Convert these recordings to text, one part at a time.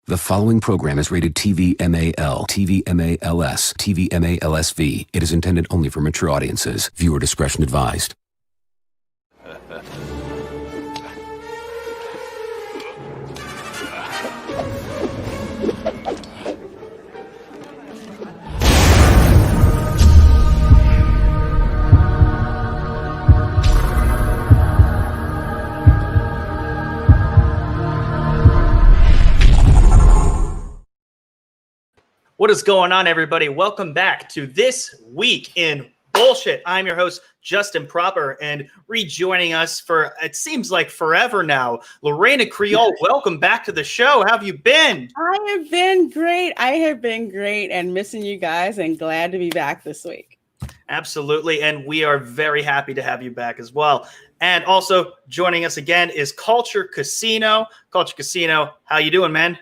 The following program is rated TV MAL, TV MALS, TV MALSV. It is intended only for mature audiences. Viewer discretion advised. What is going on, everybody? Welcome back to This Week in Bullshit. I'm your host, Justin Proper, and rejoining us for, it seems like forever now, Reina Creole. Welcome back to the show. How have you been? I have been great and missing you guys and glad to be back this week. Absolutely, and we are very happy to have you back as well. And also joining us again is Culture Casino. Culture Casino, how you doing, man?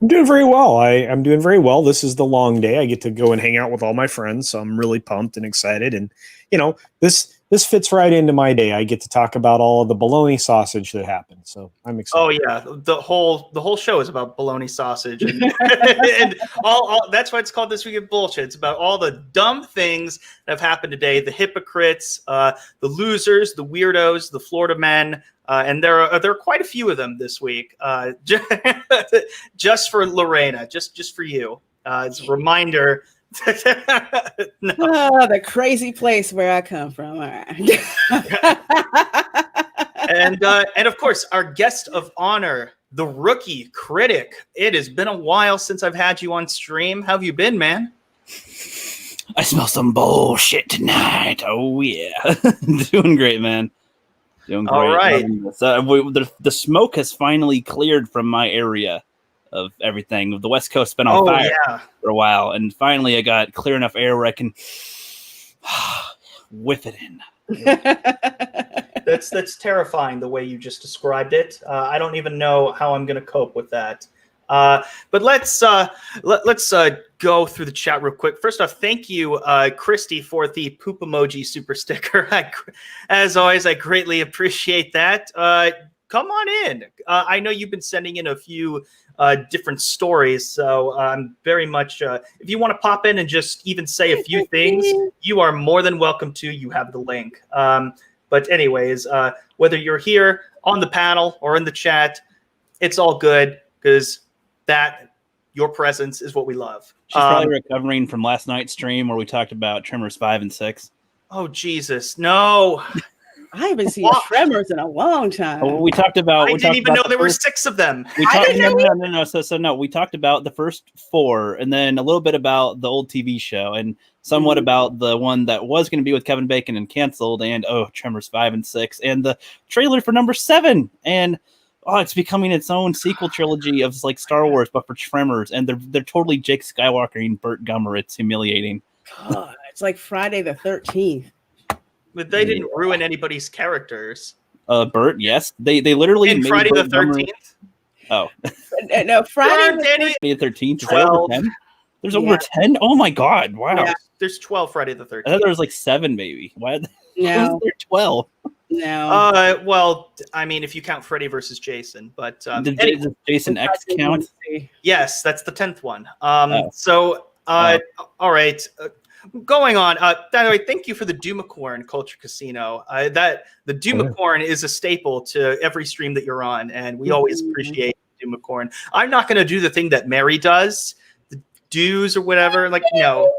I'm doing very well. I'm doing very well. This is the long day. I get to go and hang out with all my friends, so I'm really pumped and excited. And you know, this fits right into my day. I get to talk about all of the bologna sausage that happened, so I'm excited. Oh yeah, the whole show is about bologna sausage, and, and all that's why it's called This Week in Bullshit. It's about all the dumb things that have happened today, the hypocrites, the losers, the weirdos, the Florida men. And there are quite a few of them this week, just for Lorena, just for you. It's a reminder. No. Oh, the crazy place where I come from. All right. and of course, our guest of honor, the rookie critic. It has been a while since I've had you on stream. How have you been, man? I smell some bullshit tonight. Oh yeah, doing great, man. Doing great. All right. The smoke has finally cleared from my area of everything. The West Coast's been on fire for a while, and finally I got clear enough air where I can whiff it in. That's terrifying the way you just described it. I don't even know how I'm going to cope with that. But let's go through the chat real quick. First off, thank you, Christie, for the poop emoji super sticker. As always, I greatly appreciate that. Come on in. I know you've been sending in a few different stories, so I'm very much. If you want to pop in and just even say a few things, you are more than welcome to. You have the link. But anyways, whether you're here on the panel or in the chat, it's all good because that your presence is what we love. She's probably recovering from last night's stream where we talked about Tremors 5 and 6. Oh Jesus, no! I haven't seen Tremors in a long time. Oh, we talked about. I didn't even know there were 6 of them. We talked about the first 4, and then a little bit about the old TV show, and somewhat about the one that was going to be with Kevin Bacon and canceled, and Tremors 5 and 6, and the trailer for number 7, and. Oh, it's becoming its own sequel trilogy of like Star Wars, but for Tremors, and they're totally Jake Skywalker and Burt Gummer. It's humiliating. God, it's like Friday the 13th. But they didn't ruin anybody's characters. Burt, yes, they literally in made Friday Burt the 13th. Oh, no, Friday the 13th. 12. There's over 10. Oh my God! Wow. Yeah, there's 12 Friday the 13th. I thought there was like 7, maybe. Why? No, there 12. No. Well, I mean, if you count Freddy versus Jason, but Does Jason X count? Yes, that's the 10th one. So, all right. Going on. By the way, thank you for the Doomacorn Culture Casino. The Doomacorn is a staple to every stream that you're on, and we always appreciate Doomacorn. I'm not going to do the thing that Mary does, the dues or whatever. Like, no.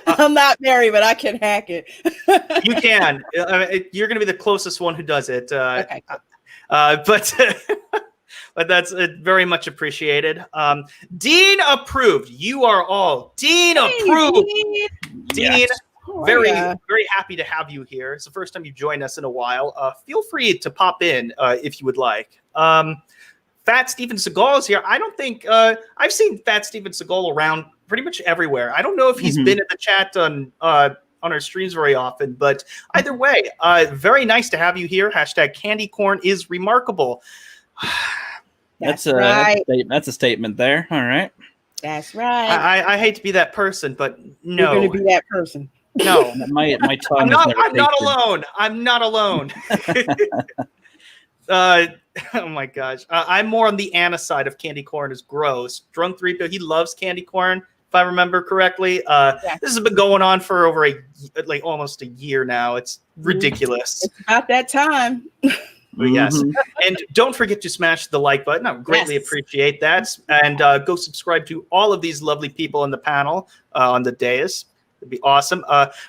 I'm not married, but I can hack it. You can. You're going to be the closest one who does it. Okay. But that's very much appreciated. Dean approved. You are all Dean approved. Dean, Yes. very happy to have you here. It's the first time you've joined us in a while. Feel free to pop in if you would like. Fat Steven Seagal is here. I don't think I've seen Fat Steven Seagal around pretty much everywhere. I don't know if he's been in the chat on our streams very often, but either way, very nice to have you here. Hashtag candy corn is remarkable. That's right. That's a statement there. All right. That's right. I hate to be that person, but no. You're going to be that person. No. my tongue I'm not alone. I'm not alone. Oh my gosh. I'm more on the Anna side of candy corn is gross. Drunk 3PO, he loves candy corn, if I remember correctly. This has been going on for over almost a year now. It's ridiculous. It's about that time. But yes. And don't forget to smash the like button. I would greatly appreciate that. And go subscribe to all of these lovely people on the panel on the dais. It'd be awesome.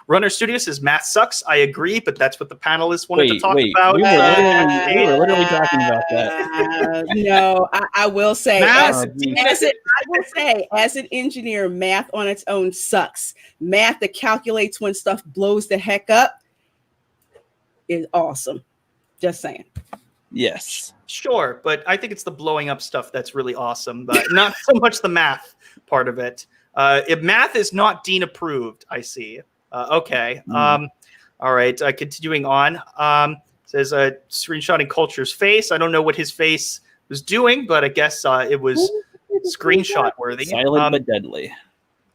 Runner Studio says math sucks. I agree, but that's what the panelists wanted to talk about. We were literally talking about that. No, I will say, Math, as an engineer, math on its own sucks. Math that calculates when stuff blows the heck up is awesome. Just saying. Yes. Sure, but I think it's the blowing up stuff that's really awesome, but not so much the math part of it. If math is not Dean approved, I see. Okay. All right. Continuing on. Says screenshotting Culture's face. I don't know what his face was doing, but I guess it was screenshot worthy. Silent but deadly.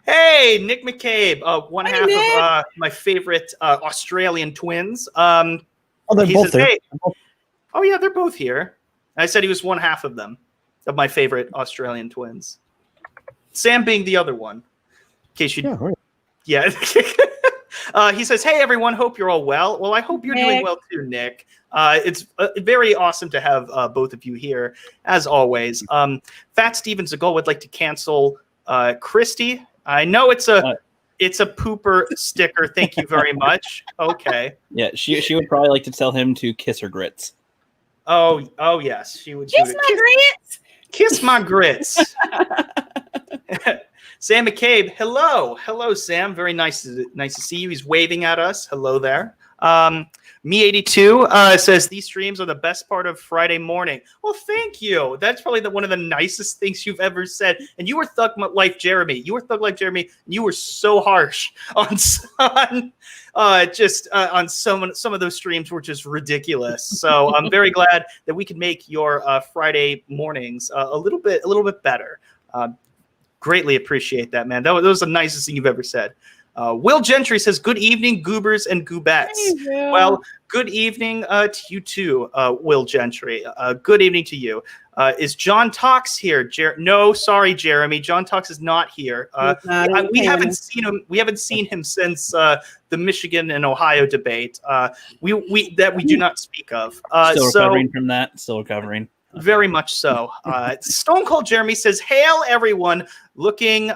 Hey, Nick McCabe, one half of my favorite Australian twins. Oh, they're both there. Hey. Oh yeah, they're both here. I said he was one half of them, of my favorite Australian twins. Sam being the other one. In case you, yeah. He says, "Hey everyone, hope you're all well." Well, I hope you're doing well too, Nick. It's very awesome to have both of you here, as always. Fat Steven Seagal would like to cancel Christie. I know it's a pooper sticker. Thank you very much. Okay. Yeah, she would probably like to tell him to kiss her grits. Oh yes, she would. Kiss my grits. Kiss my grits. Sam McCabe, hello, Sam. Very nice to see you. He's waving at us. Hello there. Me82 says these streams are the best part of Friday morning. Well, thank you. That's probably one of the nicest things you've ever said. And you were Thug Life Jeremy. You were so harsh on some of those streams were just ridiculous. So I'm very glad that we can make your Friday mornings a little bit better. Greatly appreciate that, man. That was the nicest thing you've ever said. Will Gentry says, "Good evening, goobers and goobettes." Hey, well, good evening to you too, Will Gentry. Good evening to you. Is John Tox here? No, sorry, Jeremy. John Tox is not here. We haven't seen him. We haven't seen him since the Michigan and Ohio debate. We do not speak of. Still recovering from that. Still recovering. Very much so. Stone Cold Jeremy says, "Hail everyone! Looking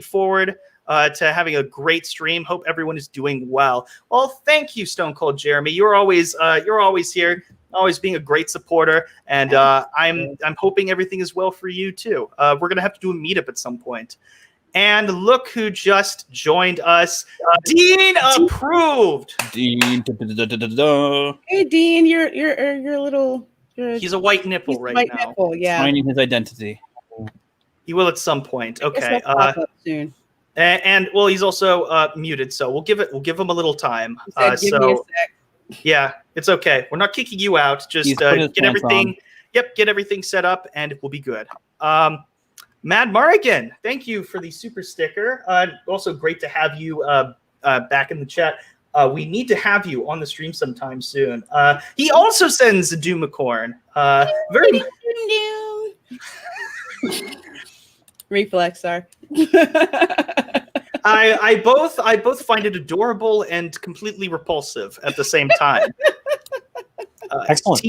forward to having a great stream. Hope everyone is doing well." Well, thank you, Stone Cold Jeremy. You're always here, always being a great supporter, and I'm hoping everything is well for you too. We're gonna have to do a meetup at some point. And look who just joined us, Dean approved. Dean. Hey, Dean, you're little. He's a white nipple right white now. Nipple, yeah. Finding his identity. He will at some point. Okay. Soon. And well, he's also muted, so we'll give him a little time. Give me a sec. Yeah, it's okay. We're not kicking you out. Just get everything. Yep, get everything set up, and it will be good. Mad Morrigan, thank you for the super sticker. Also, great to have you back in the chat. We need to have you on the stream sometime soon. He also sends a Doomicorn. Very. Reflex, sorry. I both find it adorable and completely repulsive at the same time. Excellent.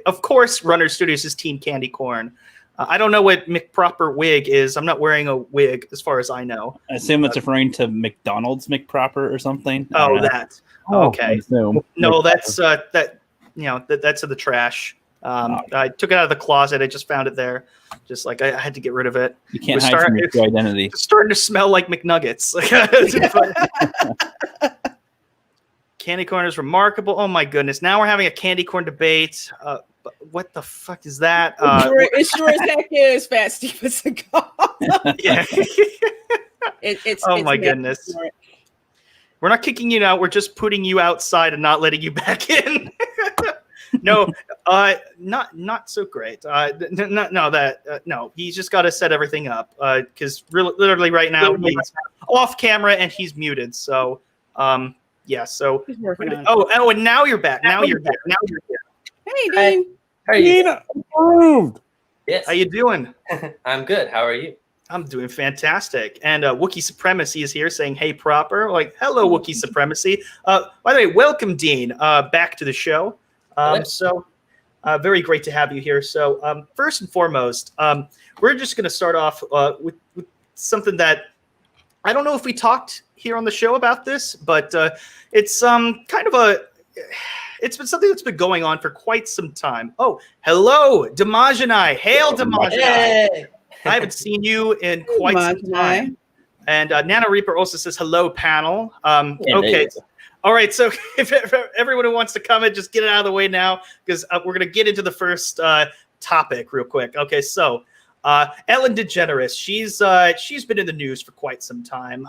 Of course, Runner Studios is Team Candy Corn. I don't know what McProper wig is. I'm not wearing a wig, as far as I know. I assume it's referring to McDonald's McProper or something. Oh, that. Okay. No, that's McProper. That's in the trash. I took it out of the closet. I just found it there. Just like I had to get rid of it. You can't hide from your true identity. It's starting to smell like McNuggets. Candy corn is remarkable. Oh my goodness! Now we're having a candy corn debate. What the fuck is that? It sure as heck is, Fat Steven Seagal. Yeah. It's my goodness. We're not kicking you out. We're just putting you outside and not letting you back in. No, not so great. No. He's just got to set everything up because literally right now he's off camera and he's muted. So, yeah. So, and now you're back. Now you're here. Hey, Dean. How are you? Nina approved. Yes. How you doing? I'm good. How are you? I'm doing fantastic. And Wookiee Supremacy is here saying, hey, proper. Like, hello, Wookiee Supremacy. By the way, welcome, Dean, back to the show. Very great to have you here. So first and foremost, we're just going to start off with something that I don't know if we talked here on the show about this, but it's it's been something that's been going on for quite some time. Oh, hello, Damajanai. Hail, Damajanai. Hey. I haven't seen you in quite some time. And Nana Reaper also says, hello, panel. Okay. All right. So if everyone who wants to comment, just get it out of the way now, because we're going to get into the first topic real quick. Okay. So Ellen DeGeneres, she's been in the news for quite some time.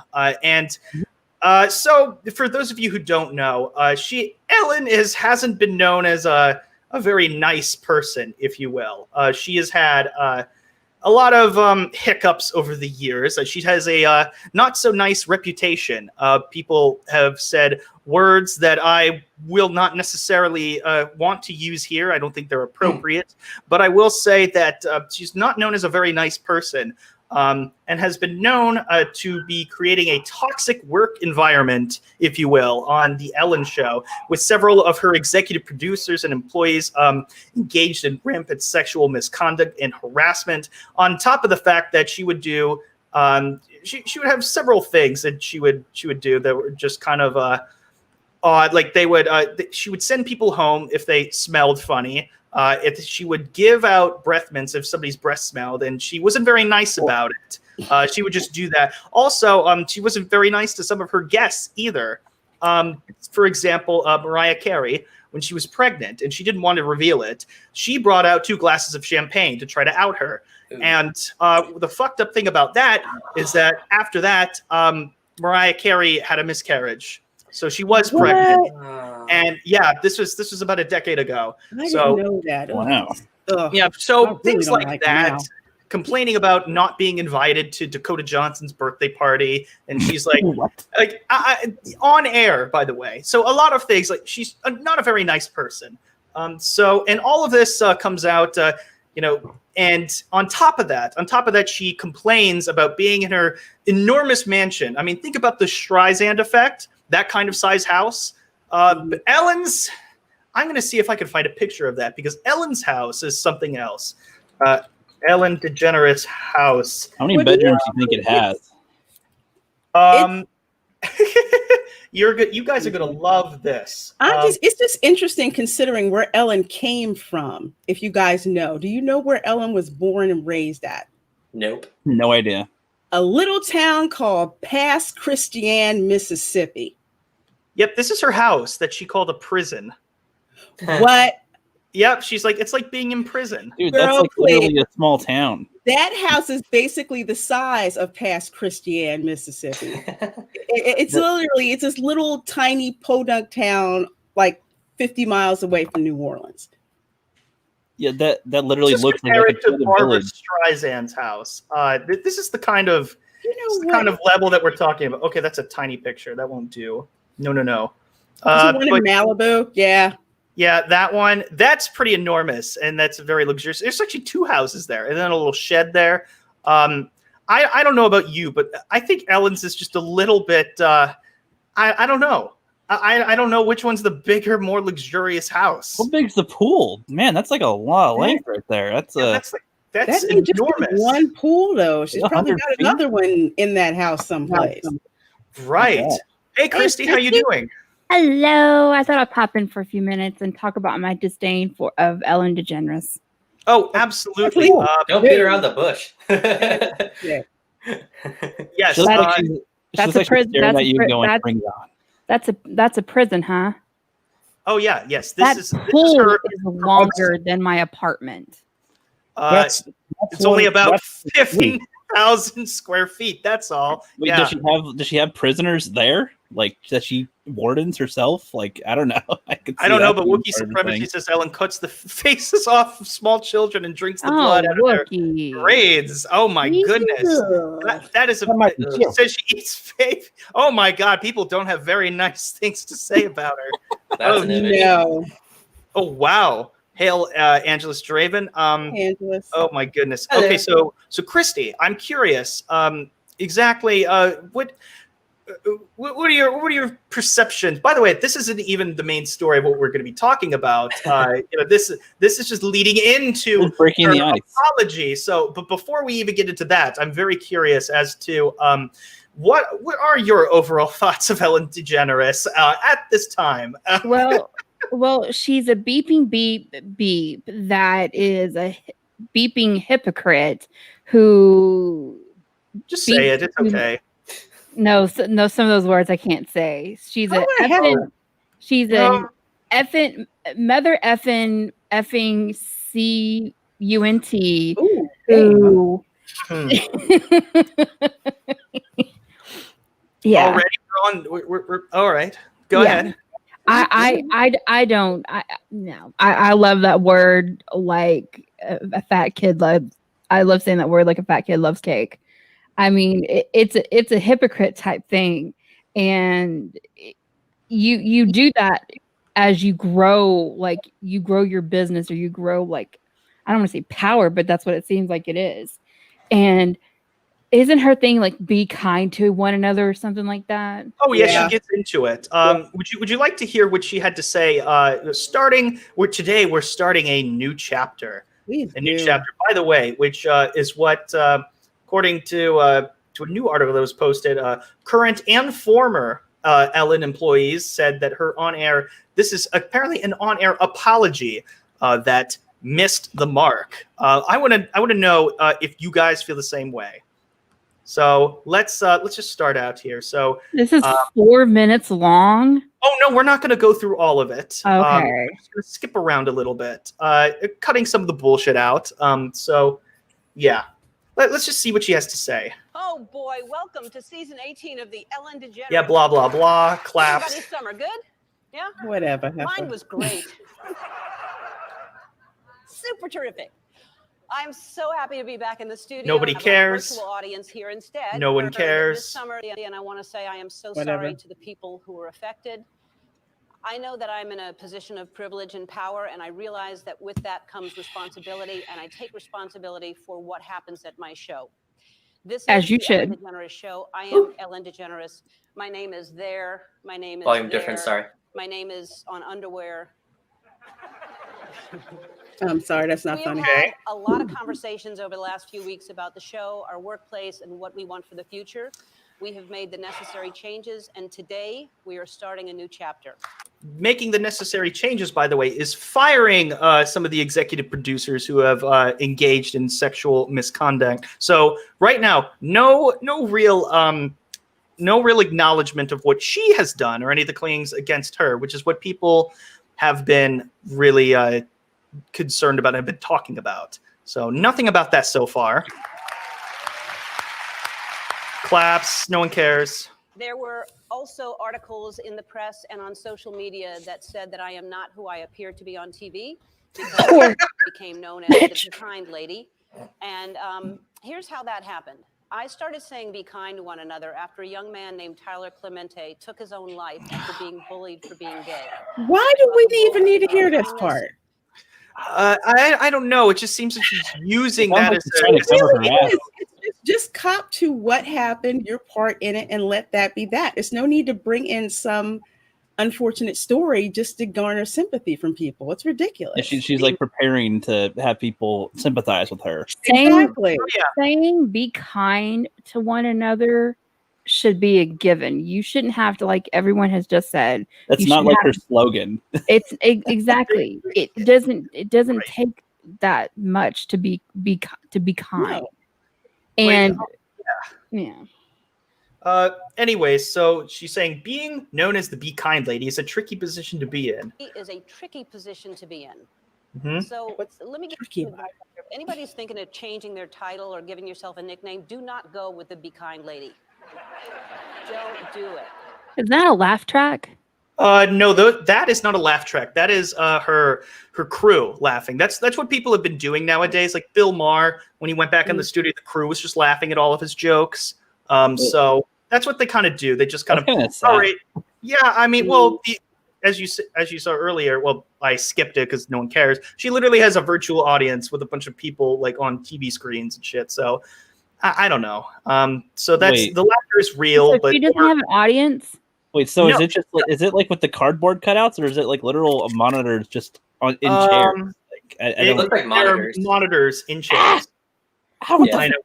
So for those of you who don't know, Ellen hasn't been known as a very nice person, if you will. She has had a lot of hiccups over the years. She has a not so nice reputation. People have said words that I will not necessarily want to use here. I don't think they're appropriate, but I will say that she's not known as a very nice person. And has been known to be creating a toxic work environment, if you will, on the Ellen Show, with several of her executive producers and employees engaged in rampant sexual misconduct and harassment. On top of the fact that she would do, she would have several things that she would do that were just kind of odd. Like she would send people home if they smelled funny. She would give out breath mints if somebody's breath smelled, and she wasn't very nice about it. She would just do that. Also, she wasn't very nice to some of her guests either. For example, Mariah Carey, when she was pregnant and she didn't want to reveal it, she brought out 2 glasses of champagne to try to out her. And the fucked up thing about that is that after that, Mariah Carey had a miscarriage. So she was pregnant. And yeah, this was about a decade ago. I didn't know that. Wow. Yeah, so really things don't like like that. now. Complaining about not being invited to Dakota Johnson's birthday party, and she's like, on air, by the way. So a lot of things, like she's not a very nice person. And all of this comes out, and on top of that, she complains about being in her enormous mansion. I mean, think about the Streisand effect, that kind of size house. But Ellen's, I'm going to see if I can find a picture of that, because Ellen's house is something else. Ellen DeGeneres house. How many bedrooms do you think it has? You're good. You guys are going to love this. It's just interesting considering where Ellen came from. If you guys know, do you know where Ellen was born and raised at? Nope. No idea. A little town called Pass Christian, Mississippi. Yep, this is her house that she called a prison. What? Yep, she's like, it's like being in prison. Dude, Girl, that's like literally a small town. That house is basically the size of Pass Christian, Mississippi. It's literally, it's this little tiny podunk town, like 50 miles away from New Orleans. Yeah, that literally Just looks like compare a it to Barbara village. Streisand's house. This is the kind of kind of level that we're talking about. Okay, that's a tiny picture. That won't do. No. One in Malibu? Yeah. Yeah, that one. That's pretty enormous, and that's very luxurious. There's actually 2 houses there, and then a little shed there. I don't know about you, but I think Ellen's is just a little bit. I don't know. I don't know which one's the bigger, more luxurious house. How big's the pool? Man, that's like a lot of length right there. That's that's That ain't just enormous. one pool, though. She's probably 100 got another one in that house someplace. Right. Yeah. Hey, Christy, how you doing? Hello. I thought I'd pop in for a few minutes and talk about my disdain of Ellen DeGeneres. Oh, absolutely. Don't beat around the bush. Yeah. Yes. She's like That's she's a like prison. staring at you That's going, bring it on. That's a prison, huh? Oh yeah. Yes. That This is pool her. is longer than my apartment. It's only about 15,000 square feet. That's all. Wait, Yeah. does she have prisoners there? Like, does she wardens herself? Like, I don't know. I don't know, but Wookiee Supremacy says Ellen cuts the faces off of small children and drinks the blood out of their braids. Oh my goodness. That is she says she eats faith. Oh my God, people don't have very nice things to say about her. That's an image. No. Oh wow. Hail, Angelus Draven. Angelus. Oh my goodness. Hello. Okay, so Christie, I'm curious. Exactly. What are your perceptions? By the way, this isn't even the main story of what we're going to be talking about. This is just leading into Just breaking her the ice. apology. So, but before we even get into that, I'm very curious as to what are your overall thoughts of Ellen DeGeneres at this time? Well, she's a beeping beep that is a beeping hypocrite who Just say it. It's okay. no, some of those words I can't say. She's Oh, a my hell. effing, she's No. an effing mother effing cunt Ooh, who Hmm. yeah. Already we're all right. Go Yeah. ahead. I don't. I love that word like a fat kid loves. I love saying that word like a fat kid loves cake. I mean, it's a hypocrite type thing, and you do that as you grow, like you grow your business or you grow like I don't want to say power, but that's what it seems like it is. And isn't her thing like be kind to one another or something like that? Oh yeah, Yeah. she gets into it. Would you like to hear what she had to say? Starting with today, we're starting a new chapter. please A new do. chapter, by the way, which is what, according to a new article that was posted, current and former Ellen employees said that her on-air. This is apparently an on-air apology that missed the mark. I want to know if you guys feel the same way. So let's just start out here. So, This is 4 minutes long. oh no, we're not going to go through all of it. Okay. We're just going to skip around a little bit, cutting some of the bullshit out. So, yeah, let's just see what she has to say. Oh boy, welcome to season 18 of the Ellen DeGeneres. Yeah, blah blah blah. Claps. Everybody's summer good? Yeah? Whatever. Mine was great. Super terrific. I'm so happy to be back in the studio. Nobody I have a cares. virtual audience here instead. No one for cares. This summer, and I want to say I am so Whatever. sorry to the people who were affected. I know that I'm in a position of privilege and power, and I realize that with that comes responsibility, and I take responsibility for what happens at my show. This As is you the should. Ellen DeGeneres Show. I am Ellen DeGeneres. My name is there. My name is Volume there. difference, sorry. My name is on underwear. I'm sorry, that's not We funny. have had a lot of conversations over the last few weeks about the show, our workplace, and what we want for the future. We have made the necessary changes, and today we are starting a new chapter. Making the necessary changes, by the way, is firing some of the executive producers who have engaged in sexual misconduct. So right now, no real acknowledgement of what she has done or any of the claims against her, which is what people have been really concerned about and have been talking about. So nothing about that so far. Claps. No one cares. There were also articles in the press and on social media that said that I am not who I appear to be on TV because I became known as the kind lady. And here's how that happened. I started saying be kind to one another after a young man named Tyler Clemente took his own life after being bullied for being gay. Why do we even need to hear this part? I don't know. It just seems like she's using that as Trying to cover her ass. Just cop to what happened, your part in it, and let that be that. There's no need to bring in some unfortunate story just to garner sympathy from people. It's ridiculous. Yeah, she's like preparing to have people sympathize with her. Exactly. Saying be kind to one another should be a given. You shouldn't have to, like everyone has just said. That's you not should like have- her slogan. It's exactly. It doesn't take that much to be kind. No. And yeah. Anyway, so she's saying being known as the be kind lady is a tricky position to be in. It is a tricky position to be in. Mhm. So What's let me get tricky you about advice. If anybody's thinking of changing their title or giving yourself a nickname, do not go with the be kind lady. Don't do it. Is that a laugh track? No, that is not a laugh track. That is her crew laughing. That's what people have been doing nowadays. Like Bill Maher, when he went back in the studio, the crew was just laughing at all of his jokes. So that's what they kind of do. They just kind of, That's kinda sad. all right. Yeah, I mean, well, as you saw earlier, well, I skipped it because no one cares. She literally has a virtual audience with a bunch of people like on TV screens and shit. So I don't know. So that's the laughter is real, So but she doesn't have an audience. Wait, so No. is it just is it like with the cardboard cutouts, or is it like literal monitors just in chairs? Like, I it don't. look like there are monitors. monitors in chairs. How Yeah. I know.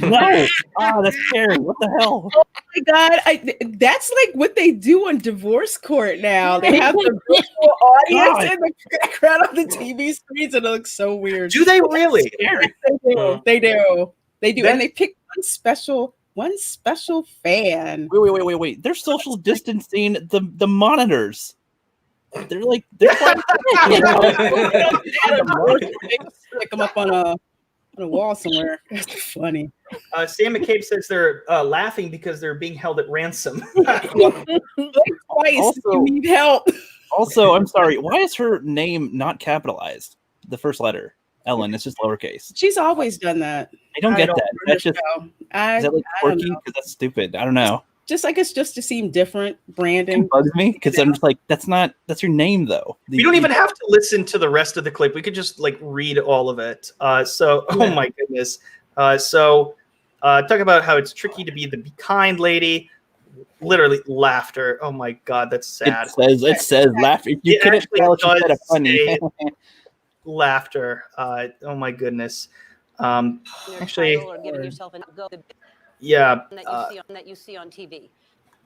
No! Oh, that's scary. What the hell? Oh my God, that's like what they do on divorce court now. They have the virtual audience God. in the background of the TV screens, and it looks so weird. Do they really? They do. That- And they pick one special fan. Wait. They're social distancing the monitors. They're quite Pick them up on a wall somewhere. That's funny. Sam McCabe says they're laughing because they're being held at ransom. Twice. Also- You need help. Also, I'm sorry. Why is her name not capitalized? The first letter, Ellen. It's just lowercase. She's always done that. I don't get don't that. That's just So, is that like I don't quirky? know. Because that's stupid. I don't know. Just I guess just to seem different, branding. It bugs me because I'm just like, that's your name though. We don't even have to listen to the rest of the clip. We could just like read all of it. Oh my goodness. Talk about how it's tricky to be the be kind lady. Literally laughter. Oh my God, that's sad. It says laugh. If you It couldn't actually tell, she does said a funny. say laughter. Oh my goodness. Your Actually, title or giving yourself a go yeah. that you see on TV.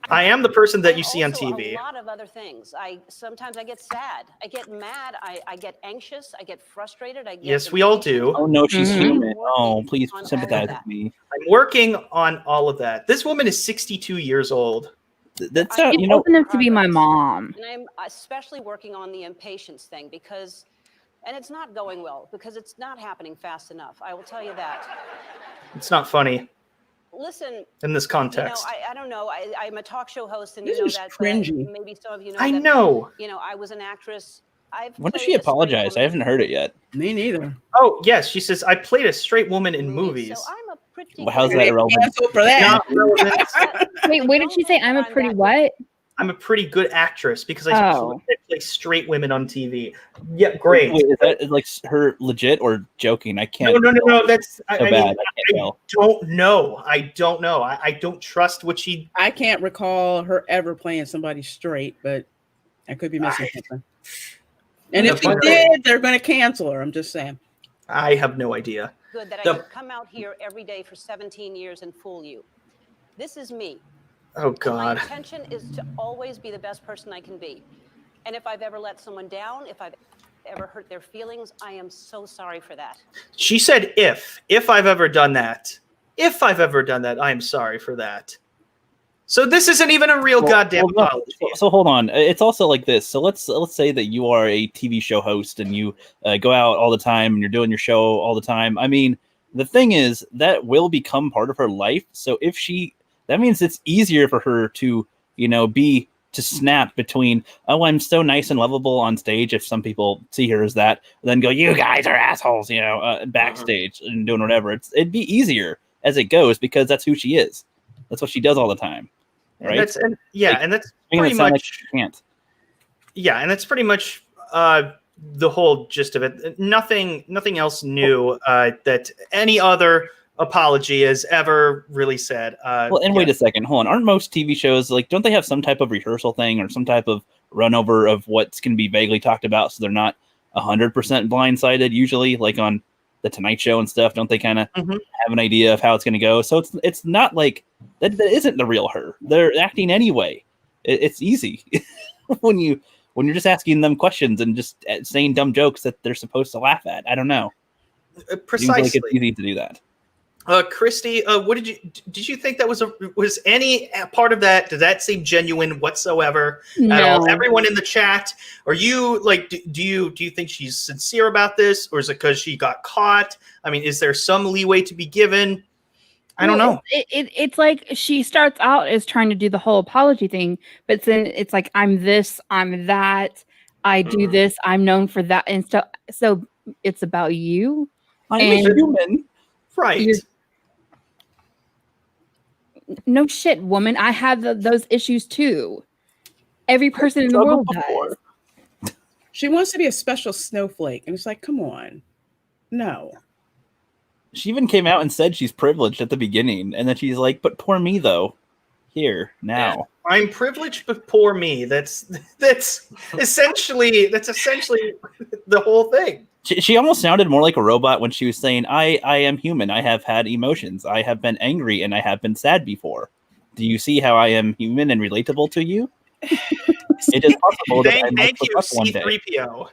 I am the person that you And see on also TV. A lot of other things. Sometimes I get sad. I get mad. I get anxious. I get frustrated. I get Yes, we all do. Oh no, she's Mhm. human. Oh, please On all sympathize of with that. me. I'm working on all of that. This woman is 62 years old. That's I- She's you know. old enough to be my mom. And I'm especially working on the impatience thing because, and it's not going well because it's not happening fast enough. I will tell you that. It's not funny Listen, in this context. I don't know. I'm a talk show host, and This you know is that. cringy. Maybe some of you know. I that, know. I was an actress. When did she apologize? I haven't heard it yet. Me neither. Oh, yes. She says, I played a straight woman in movies. So I'm a pretty. Well, how's good- that irrelevant? Cancel for that. Not relevant. Wait, what did she say? I'm a pretty what? I'm a pretty good actress because I Oh. play straight women on TV. Yeah, great. Wait, is that like her legit or joking? I can't. No. That's So I bad. mean, I can't tell. don't know. I don't know. I don't trust what she. I can't recall her ever playing somebody straight, but I could be missing something. And if she did, they're going to cancel her. I'm just saying. I have no idea. Good that I The- could come out here every day for 17 years and fool you. This is me. Oh My God. intention is to always be the best person I can be. And if I've ever let someone down, if I've ever hurt their feelings, I am so sorry for that. She said, "If I've ever done that, I am sorry for that." So this isn't even a real goddamn no, apology. so hold on. It's also like this. So let's say that you are a TV show host and you go out all the time and you're doing your show all the time. I mean, the thing is that will become part of her life. So that means it's easier for her to to snap between, oh, I'm so nice and lovable on stage, if some people see her as that, then go, you guys are assholes, backstage and doing whatever. It'd be easier as it goes because that's who she is. That's what she does all the time. Right? And that's Making pretty it sound like much she can't. yeah, and that's pretty much the whole gist of it. Nothing else new that any other apology has ever really said. Wait a second, hold on. Aren't most TV shows don't they have some type of rehearsal thing or some type of run over of what's going to be vaguely talked about, so they're not 100% blindsided? Usually, like on the Tonight Show and stuff, don't they kind of have an idea of how it's going to go? So it's not like that isn't the real her. They're acting anyway. It's easy when you're just asking them questions and just saying dumb jokes that they're supposed to laugh at. I don't know. Precisely. Seems like it's easy to do that. Christie, what did you think that was any part of that? Did that seem genuine whatsoever at all? Everyone in the chat, are you do you think she's sincere about this, or is it because she got caught? I mean, is there some leeway to be given? I don't know. It's like she starts out as trying to do the whole apology thing, but then it's like, I'm this, I'm that, I do this, I'm known for that, and stuff. So it's about you. I'm a human. Right. No shit, woman. I have those issues too. Every person in the world does. She wants to be a special snowflake, and it's like, come on, no. She even came out and said she's privileged at the beginning, and then she's like, "But poor me, though. Here now, I'm privileged, but poor me." That's essentially the whole thing. She almost sounded more like a robot when she was saying, I am human. I have had emotions. I have been angry and I have been sad before. Do you see how I am human and relatable to you? It is possible that I might Thank you, look up one day. C-3PO.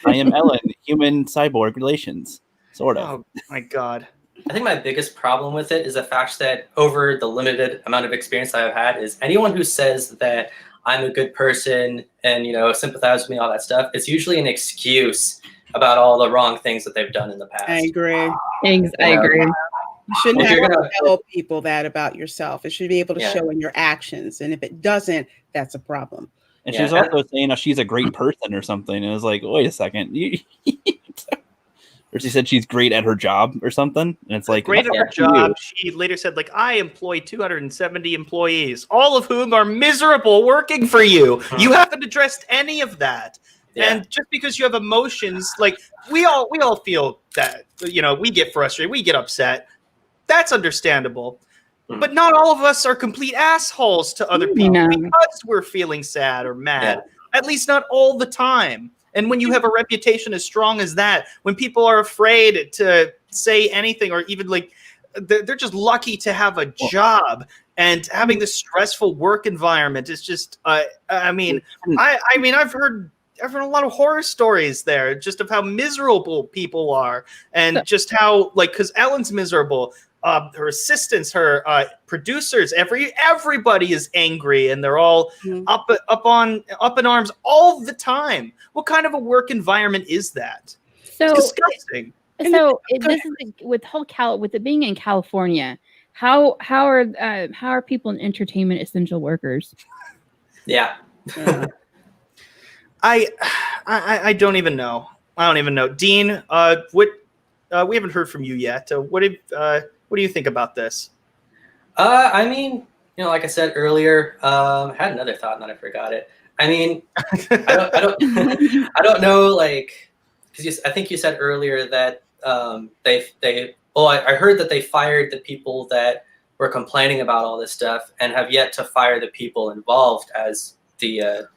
I am Ellen, human cyborg relations. Sort of. Oh my god. I think my biggest problem with it is the fact that over the limited amount of experience I've had is anyone who says that I'm a good person and, sympathize with me, all that stuff, it's usually an excuse about all the wrong things that they've done in the past. I agree. I agree. You shouldn't have to tell people that about yourself. It should be able to show in your actions. And if it doesn't, that's a problem. And she's also saying she's a great person or something. And it was like, wait a second. Or she said she's great at her job or something. And it's like, great at her job. She later said, I employ 270 employees, all of whom are miserable working for you. You haven't addressed any of that. Yeah. And just because you have emotions, we all feel that, we get frustrated, we get upset. That's understandable. But not all of us are complete assholes to other people because we're feeling sad or mad. Yeah. At least not all the time. And when you have a reputation as strong as that, when people are afraid to say anything, or even they're just lucky to have a job, and having this stressful work environment is just, I've heard a lot of horror stories there, just of how miserable people are, and just how, because Ellen's miserable. Her assistants, her producers, everybody is angry, and they're all up in arms all the time. What kind of a work environment is that? So it's disgusting. So this is with it being in California. How are people in entertainment essential workers? Yeah. I don't even know. Dean, we haven't heard from you yet. What do you think about this? Like I said earlier, I had another thought and then I forgot it. I don't know, because I think you said earlier that I heard that they fired the people that were complaining about all this stuff and have yet to fire the people involved as the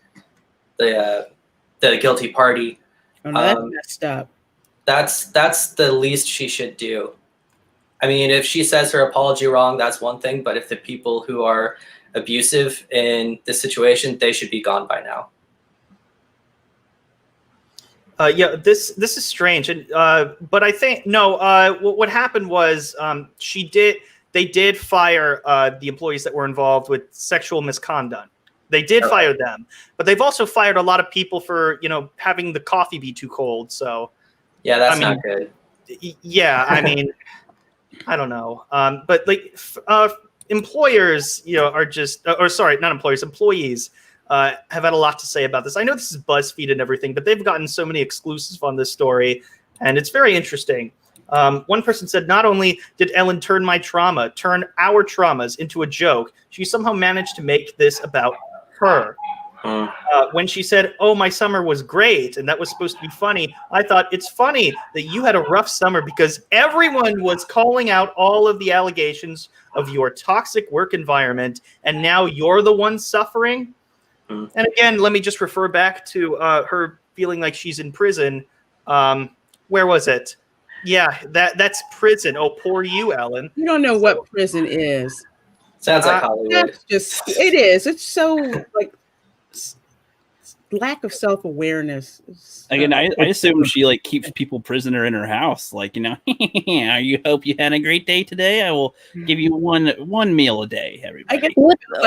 guilty party. Oh, no, that's messed up. That's the least she should do. If she says her apology wrong, that's one thing. But if the people who are abusive in this situation, they should be gone by now. This is strange, and but I think what happened was they did fire the employees that were involved with sexual misconduct. They did fire them, but they've also fired a lot of people for having the coffee be too cold. So yeah, that's not good. Yeah, I don't know. But employers, are just, not employers, employees have had a lot to say about this. I know this is BuzzFeed and everything, but they've gotten so many exclusives on this story, and it's very interesting. One person said, not only did Ellen turn our traumas into a joke, she somehow managed to make this about her. When she said, "Oh, my summer was great," and that was supposed to be funny, I thought it's funny that you had a rough summer because everyone was calling out all of the allegations of your toxic work environment, and now you're the one suffering. And again, let me just refer back to her feeling like she's in prison. Where was it? Yeah, that's prison. Oh, poor you, Ellen. You don't know what prison is. Sounds like Hollywood. It is. It's so lack of self-awareness. Again, I assume she keeps people prisoner in her house. You hope you had a great day today. I will give you one meal a day, everybody. I guess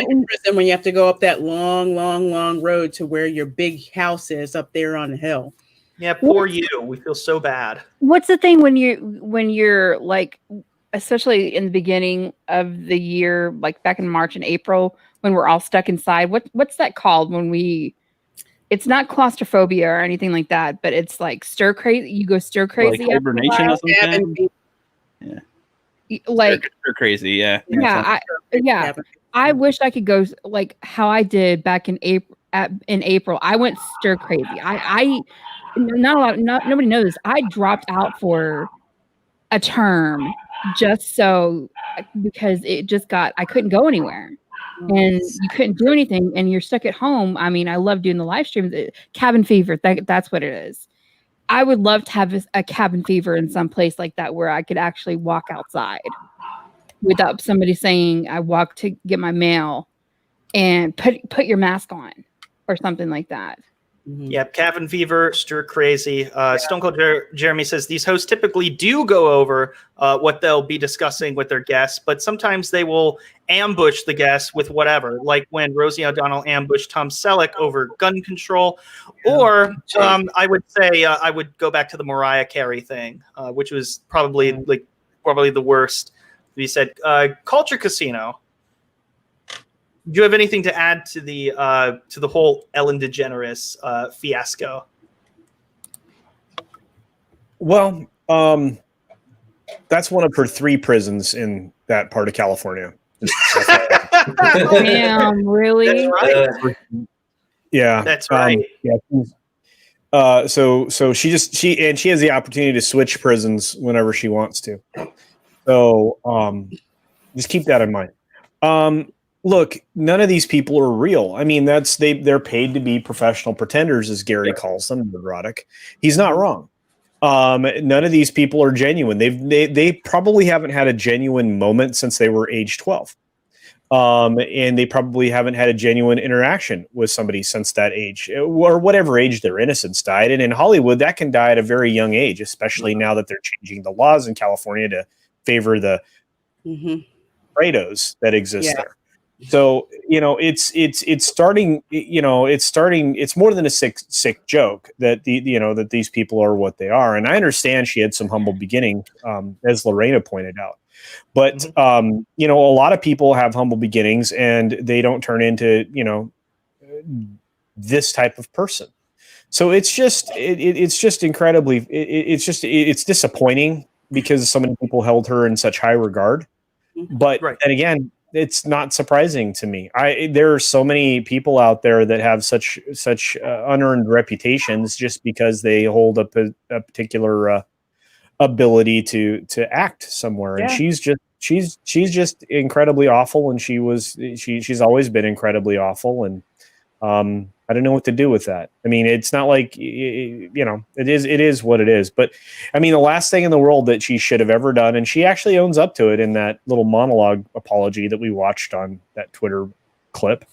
in prison when you have to go up that long road to where your big house is up there on the hill. Yeah, poor you. We feel so bad. What's the thing when you're especially in the beginning of the year, back in March and April, when we're all stuck inside? What's that called when we? It's not claustrophobia or anything like that, but it's stir crazy. You go stir crazy. Hibernation or something. Yeah. Stir crazy. Yeah. Yeah. I wish I could go like how I did back in April. In April, I went stir crazy. I nobody knows this. I dropped out for a term just so because it just got I couldn't go anywhere. And you couldn't do anything, and you're stuck at home. I mean, I love doing the live streams. Cabin fever, that's what it is. I would love to have a cabin fever in some place like that where I could actually walk outside without somebody saying I walked to get my mail and put your mask on or something like that. Yep, cabin fever, stir crazy. Stone Cold Jeremy says these hosts typically do go over what they'll be discussing with their guests, but sometimes they will ambush the guests with whatever, like when Rosie O'Donnell ambushed Tom Selleck over gun control, or I would say I would go back to the Mariah Carey thing, which was probably the worst. He said Culture Casino. Do you have anything to add to the whole Ellen DeGeneres fiasco? Well, that's one of her 3 prisons in that part of California. Damn, really? That's right. Yeah, that's right. So she has the opportunity to switch prisons whenever she wants to. So just keep that in mind. Look, none of these people are real. I mean, they're paid to be professional pretenders, as Gary calls them, neurotic. He's not wrong. None of these people are genuine. They probably haven't had a genuine moment since they were age 12. And they probably haven't had a genuine interaction with somebody since that age, or whatever age their innocence died. And in Hollywood, that can die at a very young age, especially now that they're changing the laws in California to favor the Fredos that exist there. So, it's starting, it's more than a sick joke that that these people are what they are. And I understand she had some humble beginning, as Lorena pointed out, but, a lot of people have humble beginnings and they don't turn into, this type of person. So it's just incredibly, it's disappointing because so many people held her in such high regard. But and again, it's not surprising to me. There are so many people out there that have such unearned reputations just because they hold a particular ability to act somewhere. And she's just incredibly awful, and she's always been incredibly awful. And I don't know what to do with that. I mean, it's not like, it is what it is. But I mean, the last thing in the world that she should have ever done, and she actually owns up to it in that little monologue apology that we watched on that Twitter clip,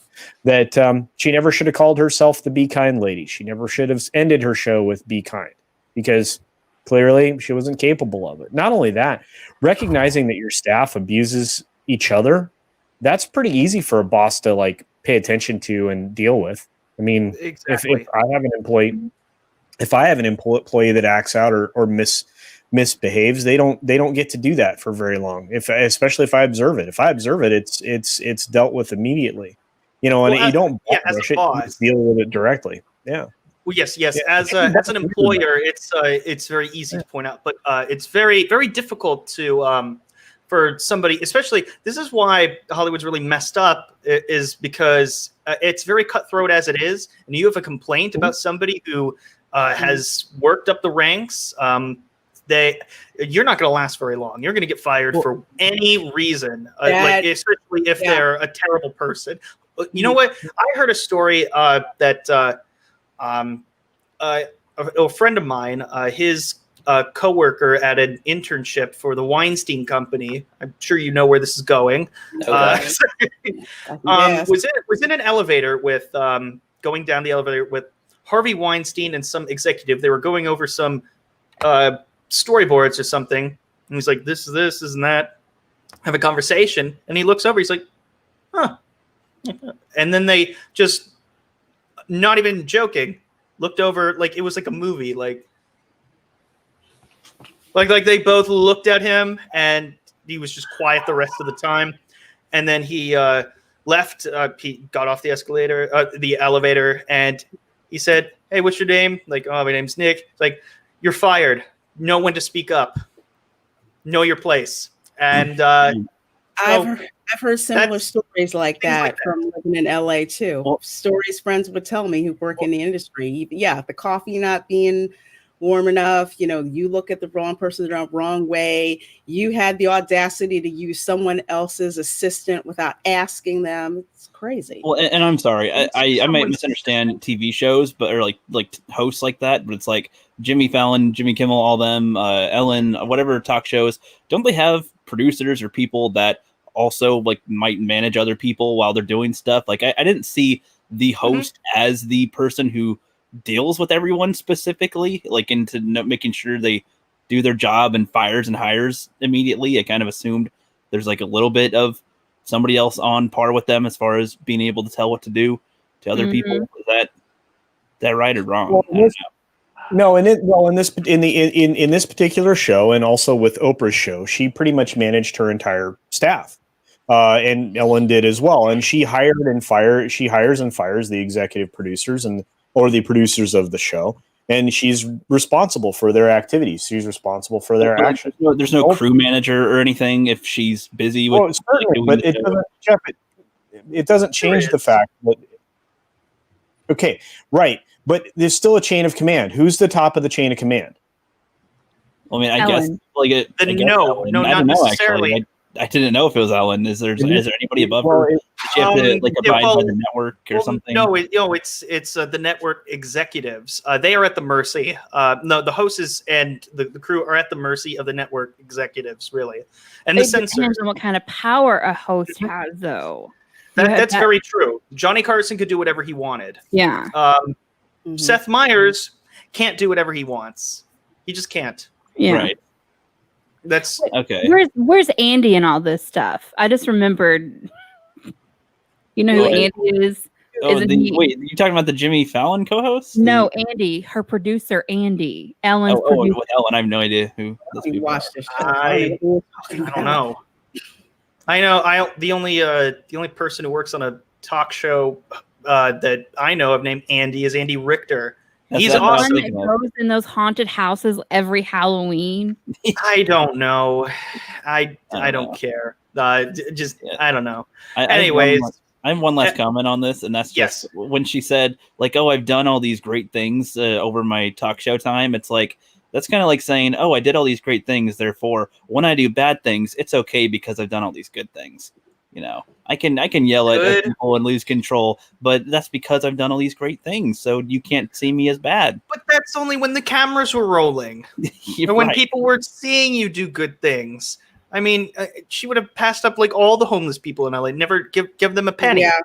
that she never should have called herself the Be Kind lady. She never should have ended her show with Be Kind, because clearly she wasn't capable of it. Not only that, recognizing that your staff abuses each other, that's pretty easy for a boss to pay attention to and deal with. I mean, exactly. if I have an employee that acts out or misbehaves, they don't get to do that for very long. Especially if I observe it. If I observe it, it's dealt with immediately. You don't as a boss, you deal with it directly. Yeah. Well, yes. As an employer, it's very easy to point out, but it's very, very difficult to for somebody, especially, this is why Hollywood's really messed up, is because it's very cutthroat as it is. And you have a complaint about somebody who has worked up the ranks, you're not going to last very long. You're going to get fired for any reason, especially if they're a terrible person. You know what? I heard a story that a friend of mine, his coworker at an internship for the Weinstein Company. I'm sure you know where this is going. Was in an elevator with going down the elevator with Harvey Weinstein and some executive. They were going over some storyboards or something. And he's like, this, and that. Have a conversation. And he looks over. He's like, huh. And then they just, not even joking, looked over like it was like a movie. Like they both looked at him, and he was just quiet the rest of the time. And then he left. He got off the elevator, and he said, "Hey, what's your name?" Like, "Oh, my name's Nick." It's like, "You're fired. Know when to speak up. Know your place." And I've heard similar stories like that from living in LA too. Well, Stories friends would tell me who work in the industry. Yeah, the coffee not being warm enough, you look at the wrong person the wrong way. You had the audacity to use someone else's assistant without asking them. It's crazy. Well, and I'm sorry, I might misunderstand TV shows, but or like hosts like that, but it's like Jimmy Fallon, Jimmy Kimmel, all them, Ellen, whatever talk shows. Don't they have producers or people that also like might manage other people while they're doing stuff? Like I didn't see the host as the person who deals with everyone specifically, like into making sure they do their job and fires and hires immediately. I kind of assumed there's like a little bit of somebody else on par with them as far as being able to tell what to do to other people. Is that right or wrong? Well, in this particular show, and also with Oprah's show, she pretty much managed her entire staff, and Ellen did as well. And she hires and fires the executive producers or the producers of the show, and she's responsible for their activities. She's responsible for their actions. There's no crew manager or anything if she's busy with. Certainly, but it doesn't, Jeff. It doesn't change the fact that. Okay, right. But there's still a chain of command. Who's the top of the chain of command? Well, I mean, I guess like no, not necessarily. Actually. I didn't know if it was Ellen. Is there anybody above her? Did she have to like abide by the network or something? No, it's the network executives. They are at the mercy. No, the hosts and the crew are at the mercy of the network executives, really, and the censors. Depends on what kind of power a host has, though. That's very true. Johnny Carson could do whatever he wanted. Yeah. Seth Meyers can't do whatever he wants. He just can't. Yeah. Right. That's okay. Where's Andy and all this stuff? I just remembered. You know who Andy is? Wait, you talking about the Jimmy Fallon co-host? No, Andy, her producer, Andy. Ellen's producer. With Ellen, I have no idea who this people are. I don't know. I know. The only person who works on a talk show that I know of named Andy is Andy Richter. He's awesome. That goes in those haunted houses every Halloween. I don't know. I don't care. I don't know. Anyways, I have one last comment on this, and that's just when she said, like, "Oh, I've done all these great things over my talk show time." It's like that's kind of like saying, "Oh, I did all these great things, therefore, when I do bad things, it's okay because I've done all these good things." You know, I can yell at people and lose control, but that's because I've done all these great things. So you can't see me as bad. But that's only when the cameras were rolling, or when people were seeing you do good things. I mean, she would have passed up like all the homeless people in LA. Never give them a penny. Yeah.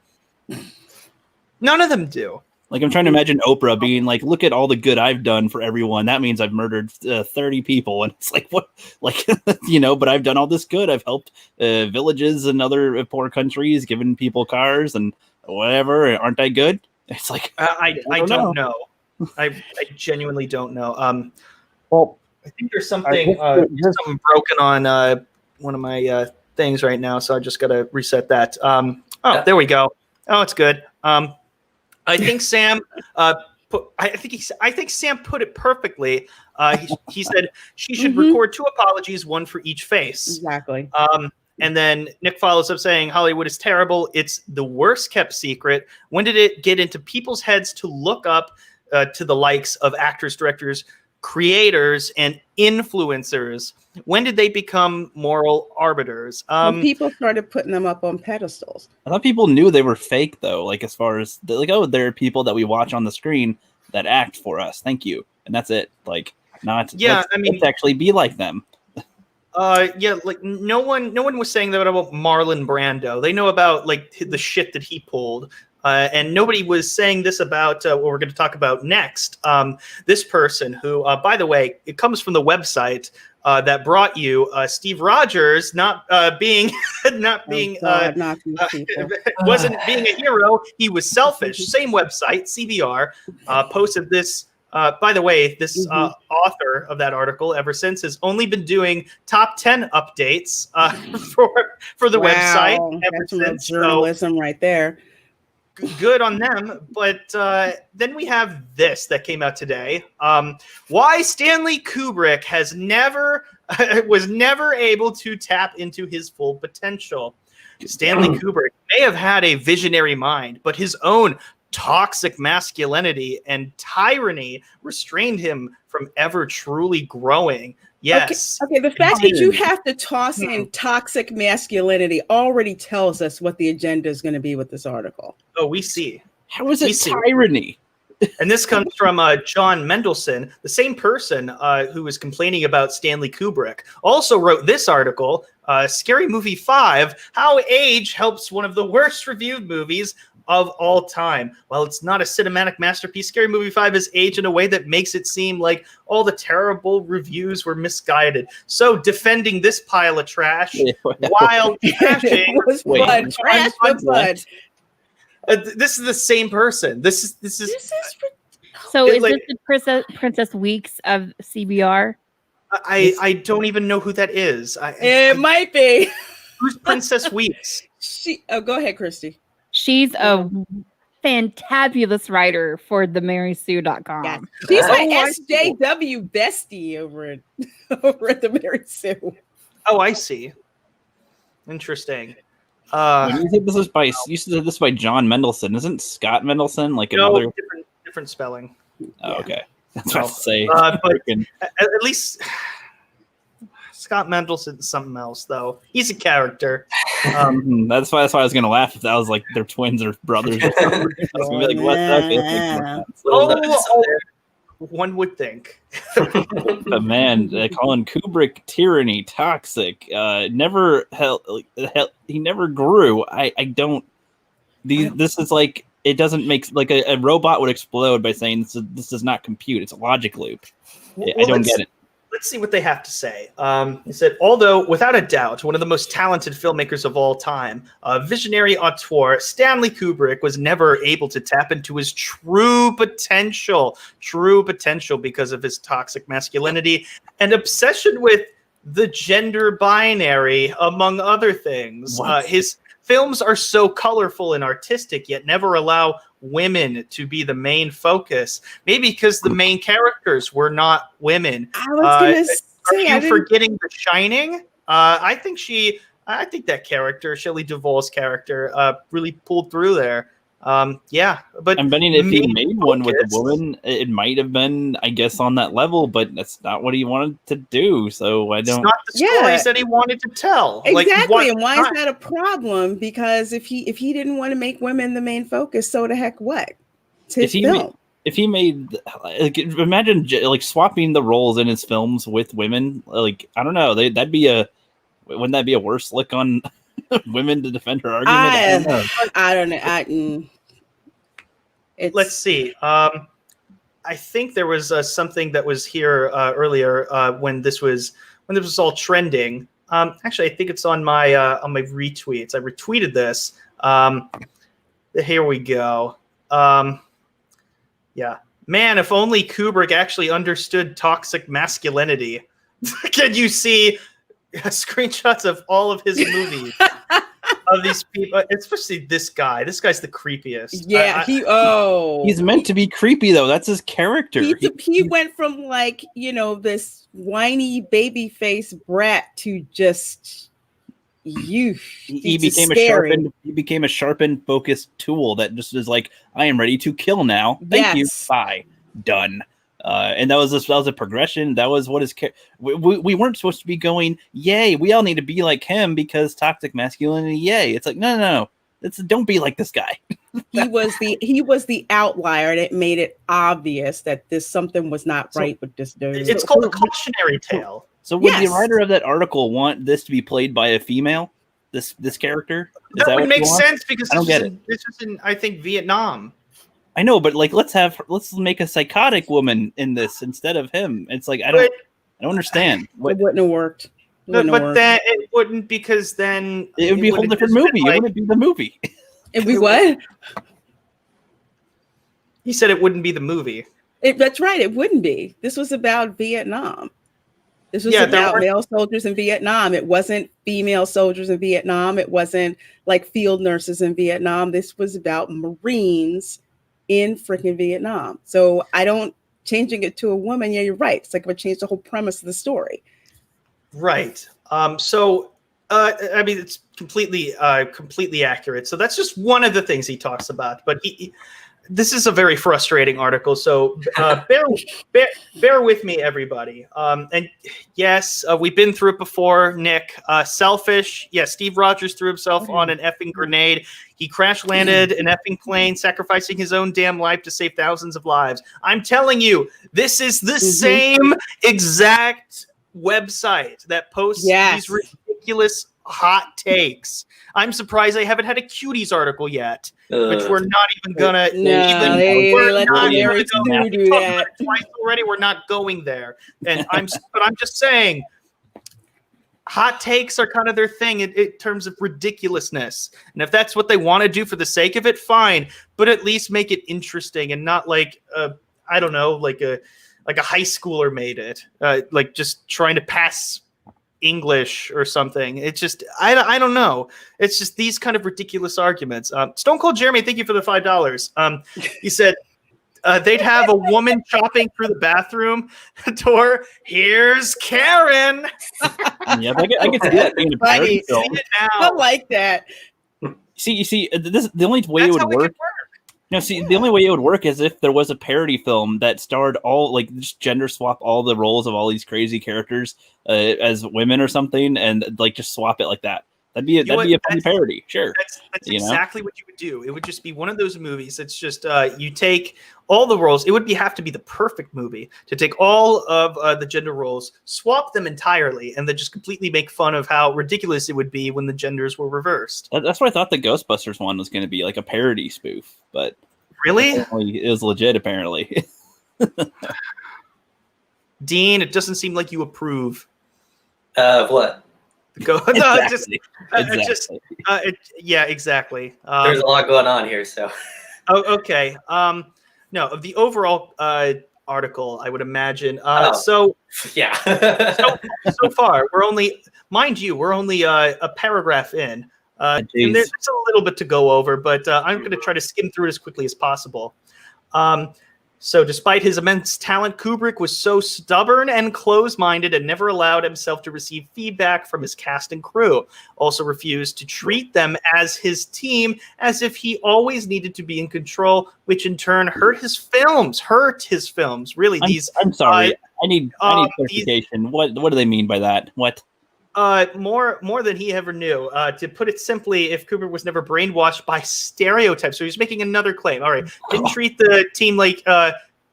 None of them do. Like, I'm trying to imagine Oprah being like, look at all the good I've done for everyone. That means I've murdered 30 people. And it's like, what? Like, but I've done all this good. I've helped villages and other poor countries, given people cars and whatever. Aren't I good? It's like, I don't know. I genuinely don't know. Well, I think there's something broken on one of my things right now. So I just got to reset that. There we go. Oh, it's good. I think Sam I think Sam put it perfectly. He said she should record 2 apologies, 1 for each face. Exactly. And then Nick follows up saying Hollywood is terrible. It's the worst kept secret. When did it get into people's heads to look up to the likes of actors, directors, creators, and influencers? When did they become moral arbiters? When people started putting them up on pedestals. I thought people knew they were fake, though. Like, as far as there are people that we watch on the screen that act for us. Thank you, and that's it. Like, let's actually be like them. Like no one was saying that about Marlon Brando. They know about like the shit that he pulled. And nobody was saying this about what we're going to talk about next. This person who, by the way, it comes from the website that brought you Steve Rogers wasn't being a hero. He was selfish. Same website, CBR, posted this. By the way, this author of that article ever since has only been doing top 10 updates for the website ever that's since. journalism right there. good on them. But then we have this that came out today. Why Stanley Kubrick was never able to tap into his full potential. Stanley Kubrick may have had a visionary mind, but his own toxic masculinity and tyranny restrained him from ever truly growing. Yes. Okay. The fact that you have to toss in toxic masculinity already tells us what the agenda is going to be with this article. Oh, we see. How is it tyranny? And this comes from John Mendelsohn, the same person who was complaining about Stanley Kubrick. Also wrote this article, Scary Movie 5, How Age Helps One of the Worst Reviewed Movies of All Time. While it's not a cinematic masterpiece, Scary Movie 5 is aged in a way that makes it seem like all the terrible reviews were misguided. So defending this pile of trash while trashing... Trash with blood. This is the same person. This is So is this the Princess Weeks of CBR? I don't even know who that is. It might be. Who's Princess Weeks? Go ahead, Christie. She's a fantabulous writer for themarysue.com. Yeah. She's my SJW bestie over at the Mary Sue. Oh, I see. Interesting. You said this by John Mendelsohn. Isn't Scott Mendelsohn like another different spelling? Oh, okay. That's what I say. But at least Scott Mendelssohn's something else, though. He's a character. That's why I was gonna laugh if that was like they're twins or brothers. Or something. I was gonna be like, one would think. But man, calling Kubrick tyranny, toxic, never he never grew. I don't. This is like it doesn't make like a robot would explode by saying this does not compute. It's a logic loop. I don't get it. Let's see what they have to say. He said, although without a doubt one of the most talented filmmakers of all time, visionary auteur Stanley Kubrick was never able to tap into his true potential because of his toxic masculinity and obsession with the gender binary, among other things. His films are so colorful and artistic, yet never allow women to be the main focus. Maybe because the main characters were not women. I was going to say, are you forgetting The Shining? I think that character, Shelley Duvall's character, really pulled through there. But I'm betting if he made one with a woman, it might have been, I guess, on that level, but that's not what he wanted to do. So I don't. It's not the stories that he wanted to tell. Exactly, and why is that a problem? Because if he didn't want to make women the main focus, so the heck what? It's his film. If he made, imagine swapping the roles in his films with women. I don't know. Wouldn't that be a worse look on women to defend her argument? I don't know. Let's see. I think there was something that was here earlier when this was all trending. Actually, I think it's on my retweets. I retweeted this. Here we go. Yeah, man, if only Kubrick actually understood toxic masculinity. Can you see screenshots of all of his movies? Of these people, especially this guy. This guy's the creepiest. Yeah, he's meant to be creepy though. That's his character. He went from this whiny baby face brat to just He became a sharpened, focused tool that just is like, I am ready to kill now. Thank you. Bye. Done. And that was a progression. That was what his we weren't supposed to be going, yay, we all need to be like him because toxic masculinity, yay. It's like, no. Don't be like this guy. He was the outlier, and it made it obvious that something was not right with this dude. It's called a cautionary tale. So would the writer of that article want this to be played by a female? This character? That would make sense because I don't get it. This was in, I think, Vietnam. I know, but let's make a psychotic woman in this instead of him. It's like I don't understand. It wouldn't have worked. But then it wouldn't, because then it would be a whole different movie. It wouldn't be the movie. It'd be what? He said it wouldn't be the movie. That's right. It wouldn't be. This was about Vietnam. This was about male soldiers in Vietnam. It wasn't female soldiers in Vietnam. It wasn't like field nurses in Vietnam. This was about Marines in freaking Vietnam. So changing it to a woman, yeah, you're right. It's like if I changed the whole premise of the story. Right. I mean, it's completely accurate. So that's just one of the things he talks about. But this is a very frustrating article. So bear with me, everybody. And yes, we've been through it before, Nick. Selfish. Yeah, Steve Rogers threw himself on an effing grenade. He crash landed an effing plane, sacrificing his own damn life to save thousands of lives. I'm telling you, this is the same exact website that posts these ridiculous hot takes. I'm surprised I haven't had a Cuties article yet, which we're not even gonna. We're not even going do that twice already. We're not going there, but I'm just saying, hot takes are kind of their thing in terms of ridiculousness. And if that's what they want to do for the sake of it, fine. But at least make it interesting and not like I don't know, like a high schooler made it, like just trying to pass English or something. It's just I don't know. It's just these kind of ridiculous arguments. Stone Cold Jeremy, thank you for the $5. He said they'd have a woman chopping through the bathroom door. Here's Karen. Yeah, I can see that being a parody film. I like that. You see, the only way it would work. No, see, the only way it would work is if there was a parody film that starred all, like, just gender swap all the roles of all these crazy characters as women or something, and like just swap it like that. That'd be a funny parody, sure. That's exactly what you would do. It would just be one of those movies. It's just you take all the roles. It would have to be the perfect movie to take all of the gender roles, swap them entirely, and then just completely make fun of how ridiculous it would be when the genders were reversed. That's what I thought the Ghostbusters one was going to be, like a parody spoof. But really, it was legit apparently. Dean, it doesn't seem like you approve. Of what? Exactly. Exactly. Exactly. There's a lot going on here, so. Oh, okay. No, of the overall article, I would imagine. So yeah. so far, we're only a paragraph in, and there's a little bit to go over, but I'm going to try to skim through it as quickly as possible. So despite his immense talent, Kubrick was so stubborn and close-minded and never allowed himself to receive feedback from his cast and crew. Also refused to treat them as his team, as if he always needed to be in control, which in turn hurt his films. Really, I'm sorry. I need clarification. What do they mean by that? What? More than he ever knew. To put it simply, if Kubrick was never brainwashed by stereotypes, so he's making another claim. All right, didn't treat the team like,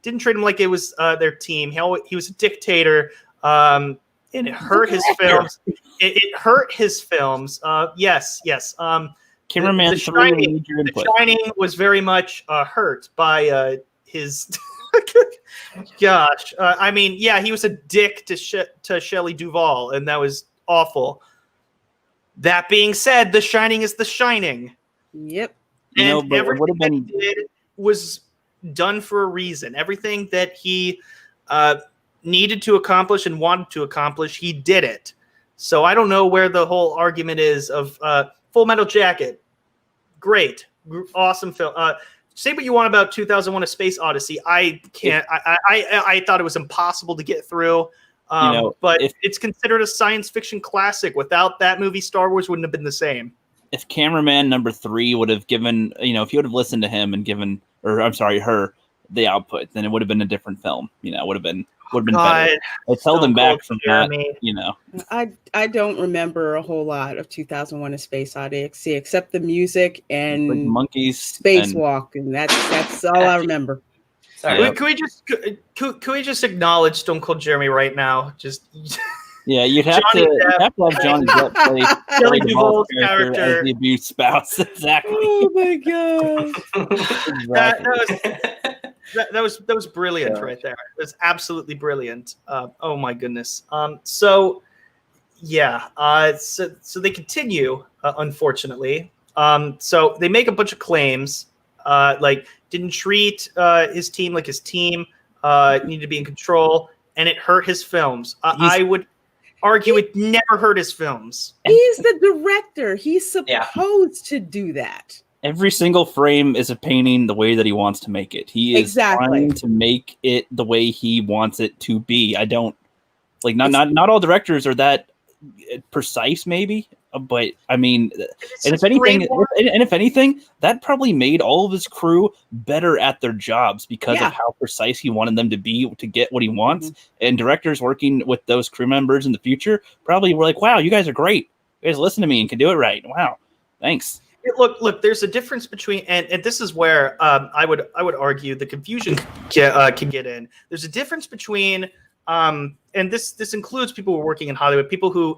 didn't treat him like it was their team. He was a dictator, and it hurt his films. It hurt his films. Yes. Cameraman, The Shining was very much hurt by his. Gosh, I mean, yeah, he was a dick to Shelley Duvall, and that was awful. That being said, The Shining is The Shining. Yep. And everything that he did was done for a reason. Everything that he needed to accomplish and wanted to accomplish, he did it. So I don't know where the whole argument is of Full Metal Jacket. Great. Awesome film. Say what you want about 2001: A Space Odyssey. I can't. I thought it was impossible to get through. But it's considered a science fiction classic. Without that movie, Star Wars wouldn't have been the same. If cameraman number 3 would have given, if you would have listened to him and given, her, the output, then it would have been a different film. It would have been better. It's held him back from Jeremy. That. I don't remember a whole lot of 2001: A Space Odyssey except the music and like monkeys, spacewalk, and that's all I remember. Sorry. Can we just acknowledge Stone Cold Jeremy right now? Just yeah, you'd have to have Johnny Depp play Shelley Duvall's character as the abused spouse. Exactly. Oh my god. That was brilliant right there. It was absolutely brilliant. Oh my goodness. So they continue, unfortunately. So they make a bunch of claims, like didn't treat his team like his team, needed to be in control. and it hurt his films. I would argue it never hurt his films. He's the director. He's supposed to do that. Every single frame is a painting the way that he wants to make it. He is trying to make it the way he wants it to be. I don't like not all directors are that precise, maybe, but I mean, and if anything, that probably made all of his crew better at their jobs because of how precise he wanted them to be to get what he wants. And directors working with those crew members in the future probably were like, "Wow, you guys are great. You guys listen to me and can do it right. Wow, thanks." Look. There's a difference between, and this is where I would argue the confusion can get in. There's a difference between, and this includes people who are working in Hollywood, people who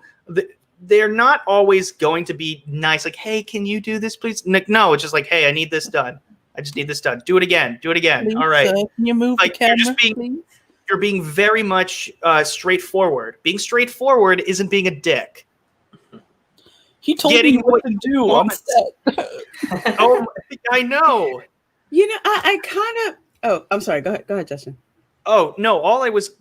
they're not always going to be nice. Like, hey, can you do this, please? No, it's just like, hey, I need this done. I just need this done. Do it again. Please, all right. Can you move the camera, you're being very much straightforward. Being straightforward isn't being a dick. He told me what to do on set. Oh, I know. You know, I kind of. Oh, I'm sorry. Go ahead, Justin. Oh no! All I was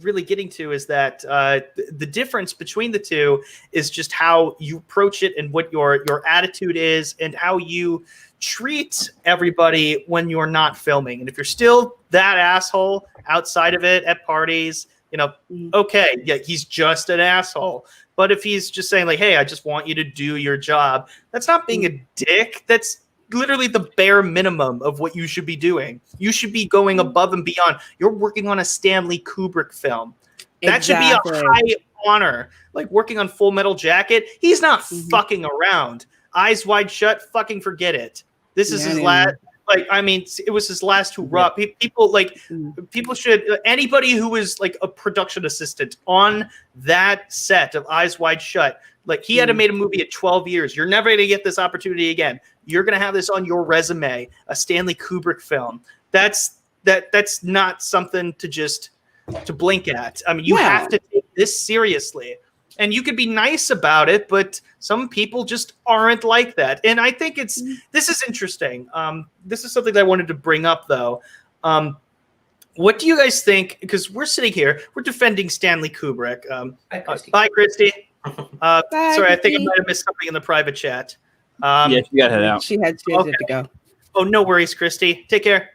really getting to is that the difference between the two is just how you approach it and what your attitude is and how you treat everybody when you're not filming. And if you're still that asshole outside of it at parties, okay, yeah, he's just an asshole. But if he's just saying like, hey, I just want you to do your job, that's not being a dick. That's literally the bare minimum of what you should be doing. You should be going above and beyond. You're working on a Stanley Kubrick film. That should be a high honor. Like working on Full Metal Jacket, he's not fucking around. Eyes Wide Shut, fucking forget it. This is his last. Like, I mean, it was his last hurrah. People should, anybody who is like a production assistant on that set of Eyes Wide Shut, like he had to made a movie at 12 years. You're never going to get this opportunity again. You're going to have this on your resume, a Stanley Kubrick film. That's not something to blink at. I mean, you have to take this seriously. And you could be nice about it, but some people just aren't like that. And I think this is interesting. This is something that I wanted to bring up, though. What do you guys think? Because we're sitting here, we're defending Stanley Kubrick. Bye, Christie. Sorry, I think I might have missed something in the private chat. Yeah, she got head out. She had to go. Oh, no worries, Christie. Take care.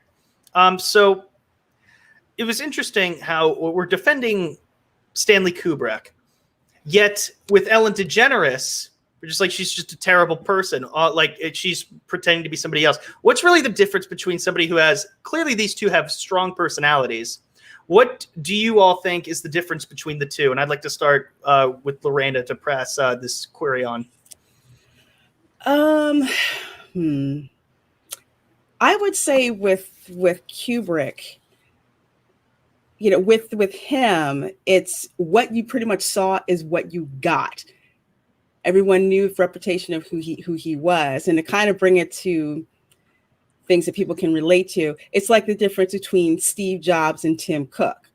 So it was interesting how we're defending Stanley Kubrick. Yet with Ellen DeGeneres, we're just like, she's just a terrible person. She's pretending to be somebody else. What's really the difference between somebody who has, clearly these two have strong personalities. What do you all think is the difference between the two? And I'd like to start with Lorena to press this query on. I would say with Kubrick, with him, it's what you pretty much saw is what you got. Everyone knew the reputation of who he was, and to kind of bring it to things that people can relate to, it's like the difference between Steve Jobs and Tim Cook.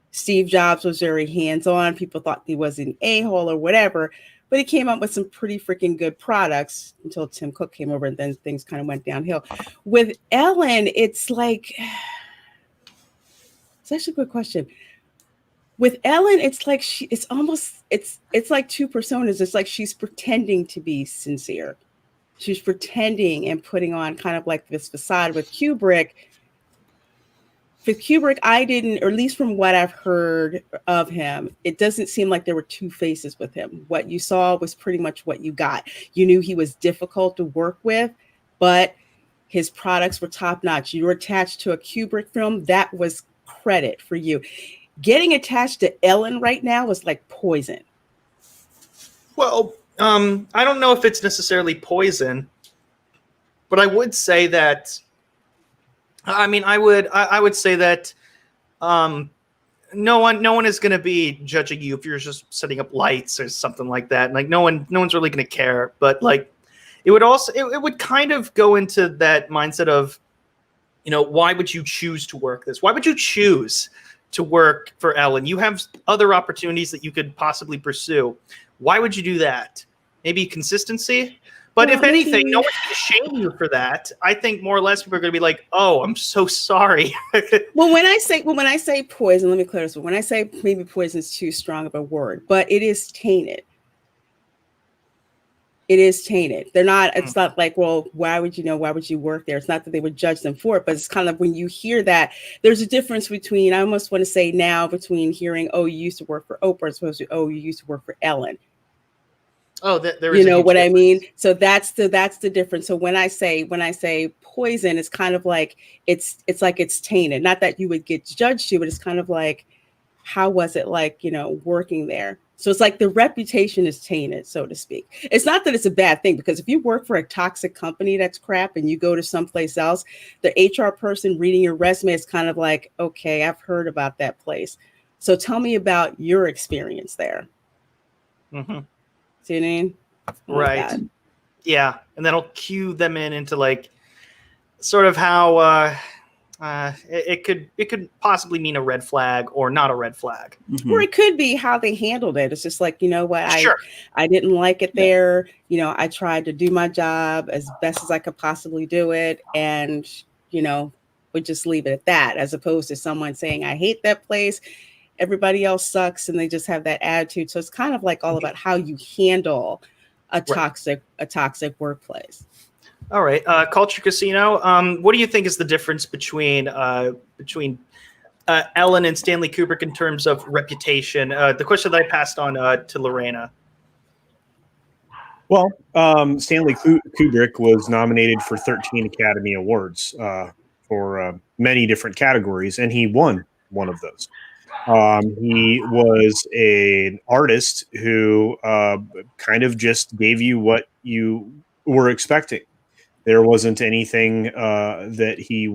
Steve Jobs was very hands-on. People thought he was an a-hole or whatever, but he came up with some pretty freaking good products until Tim Cook came over, and then things kind of went downhill. With Ellen, it's like... It's actually a good question. With Ellen, it's like it's like two personas. It's like she's pretending to be sincere. She's pretending and putting on kind of like this facade. With Kubrick, I didn't, or at least from what I've heard of him, it doesn't seem like there were two faces with him. What you saw was pretty much what you got. You knew he was difficult to work with, but his products were top notch. You were attached to a Kubrick film, that was credit for you. Getting attached to Ellen right now is like poison. Well, I don't know if it's necessarily poison, but I would say that. I mean, I would say that no one is going to be judging you if you're just setting up lights or something like that. Like no one's really going to care. But like, it would kind of go into that mindset of, why would you choose to work this? Why would you choose to work for Ellen? You have other opportunities that you could possibly pursue. Why would you do that? Maybe consistency. But Well, if anything, maybe- no one's going to shame you for that. I think more or less people are going to be like, "Oh, I'm so sorry." Well, when I say poison, let me clear this. When I say maybe poison is too strong of a word, but it is tainted. It is tainted. They're not. It's not like, well, why would you work there? It's not that they would judge them for it, but it's kind of when you hear that, there's a difference between. I almost want to say now between hearing, "Oh, you used to work for Oprah," as opposed to, "Oh, you used to work for Ellen." Oh, there is. You know what I difference. mean? So that's the difference. So when I say poison, it's kind of like it's like it's tainted. Not that you would get judged to, but it's kind of like, how was it like, working there? So it's like the reputation is tainted, so to speak. It's not that it's a bad thing, because if you work for a toxic company that's crap and you go to someplace else, the HR person reading your resume is kind of like, okay, I've heard about that place. So tell me about your experience there. Mm-hmm. See what I mean? Right. Yeah. And that'll cue them into like sort of how it could possibly mean a red flag or not a red flag. Mm-hmm. Or it could be how they handled it. It's just like, you know what, Sure. I didn't like it there. I tried to do my job as best as I could possibly do it, and would just leave it at that, as opposed to someone saying, I hate that place, everybody else sucks, and they just have that attitude. So it's kind of like all about how you handle a toxic workplace. All right. Culture Casino. What do you think is the difference between Ellen and Stanley Kubrick in terms of reputation? The question that I passed on to Lorena. Well, Stanley Kubrick was nominated for 13 Academy Awards for many different categories, and he won one of those. He was an artist who kind of just gave you what you were expecting. There wasn't anything that he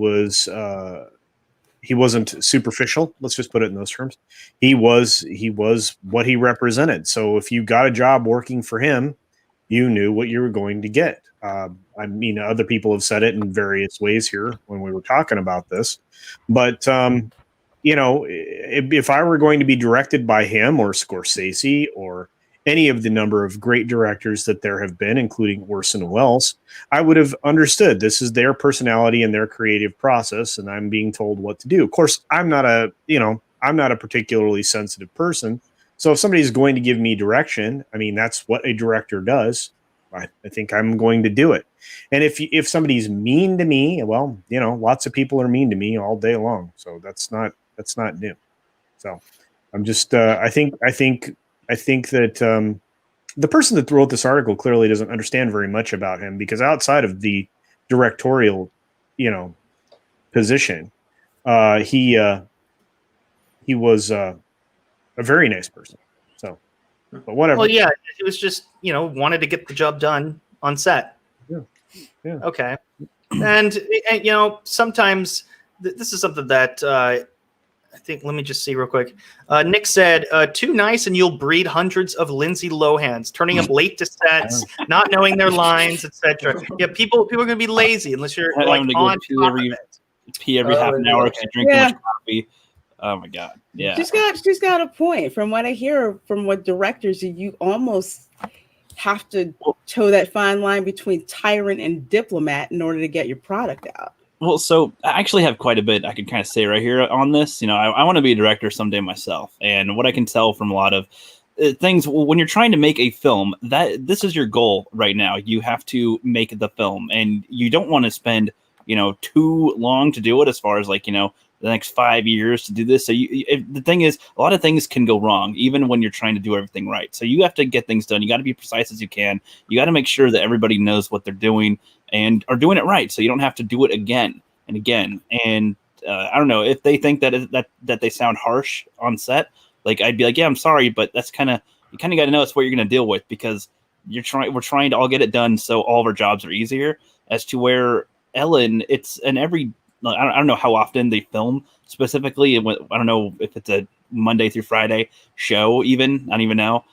wasn't superficial. Let's just put it in those terms. He was what he represented. So if you got a job working for him, you knew what you were going to get. I mean, other people have said it in various ways here when we were talking about this, but if I were going to be directed by him or Scorsese or any of the number of great directors that there have been, including Orson Welles, I would have understood this is their personality and their creative process, and I'm being told what to do. Of course, I'm not a particularly sensitive person. So if somebody's going to give me direction, I mean, that's what a director does. I think I'm going to do it. And if somebody's mean to me, well, lots of people are mean to me all day long. So that's not new. So I'm just, I think that the person that wrote this article clearly doesn't understand very much about him, because outside of the directorial, position, he was a very nice person. So, but whatever. Well, yeah, it was just wanted to get the job done on set. Yeah. Okay. And sometimes this is something that I think, let me just see real quick. Nick said, too nice and you'll breed hundreds of Lindsay Lohans, turning up late to sets, not knowing their lines, etc. Yeah, people are going to be lazy unless you're like on top of it. Pee every half an hour because you drink too much coffee. Oh my God. Yeah. She's got a point. From what I hear from what directors, you almost have to toe that fine line between tyrant and diplomat in order to get your product out. Well, so I actually have quite a bit I can kind of say right here on this. I want to be a director someday myself. And what I can tell from a lot of things, when you're trying to make a film, that this is your goal right now. You have to make the film, and you don't want to spend, too long to do it, as far as like, the next 5 years to do this. So the thing is, a lot of things can go wrong, even when you're trying to do everything right. So you have to get things done. You got to be precise as you can. You got to make sure that everybody knows what they're doing and are doing it right. So you don't have to do it again and again. And I don't know if they think that they sound harsh on set. Like, I'd be like, yeah, I'm sorry, but that's you got to know it's what you're going to deal with, because we're trying to all get it done. So all of our jobs are easier. As to where Ellen, I don't know how often they film specifically. I don't know if it's a Monday through Friday show even. I don't even know.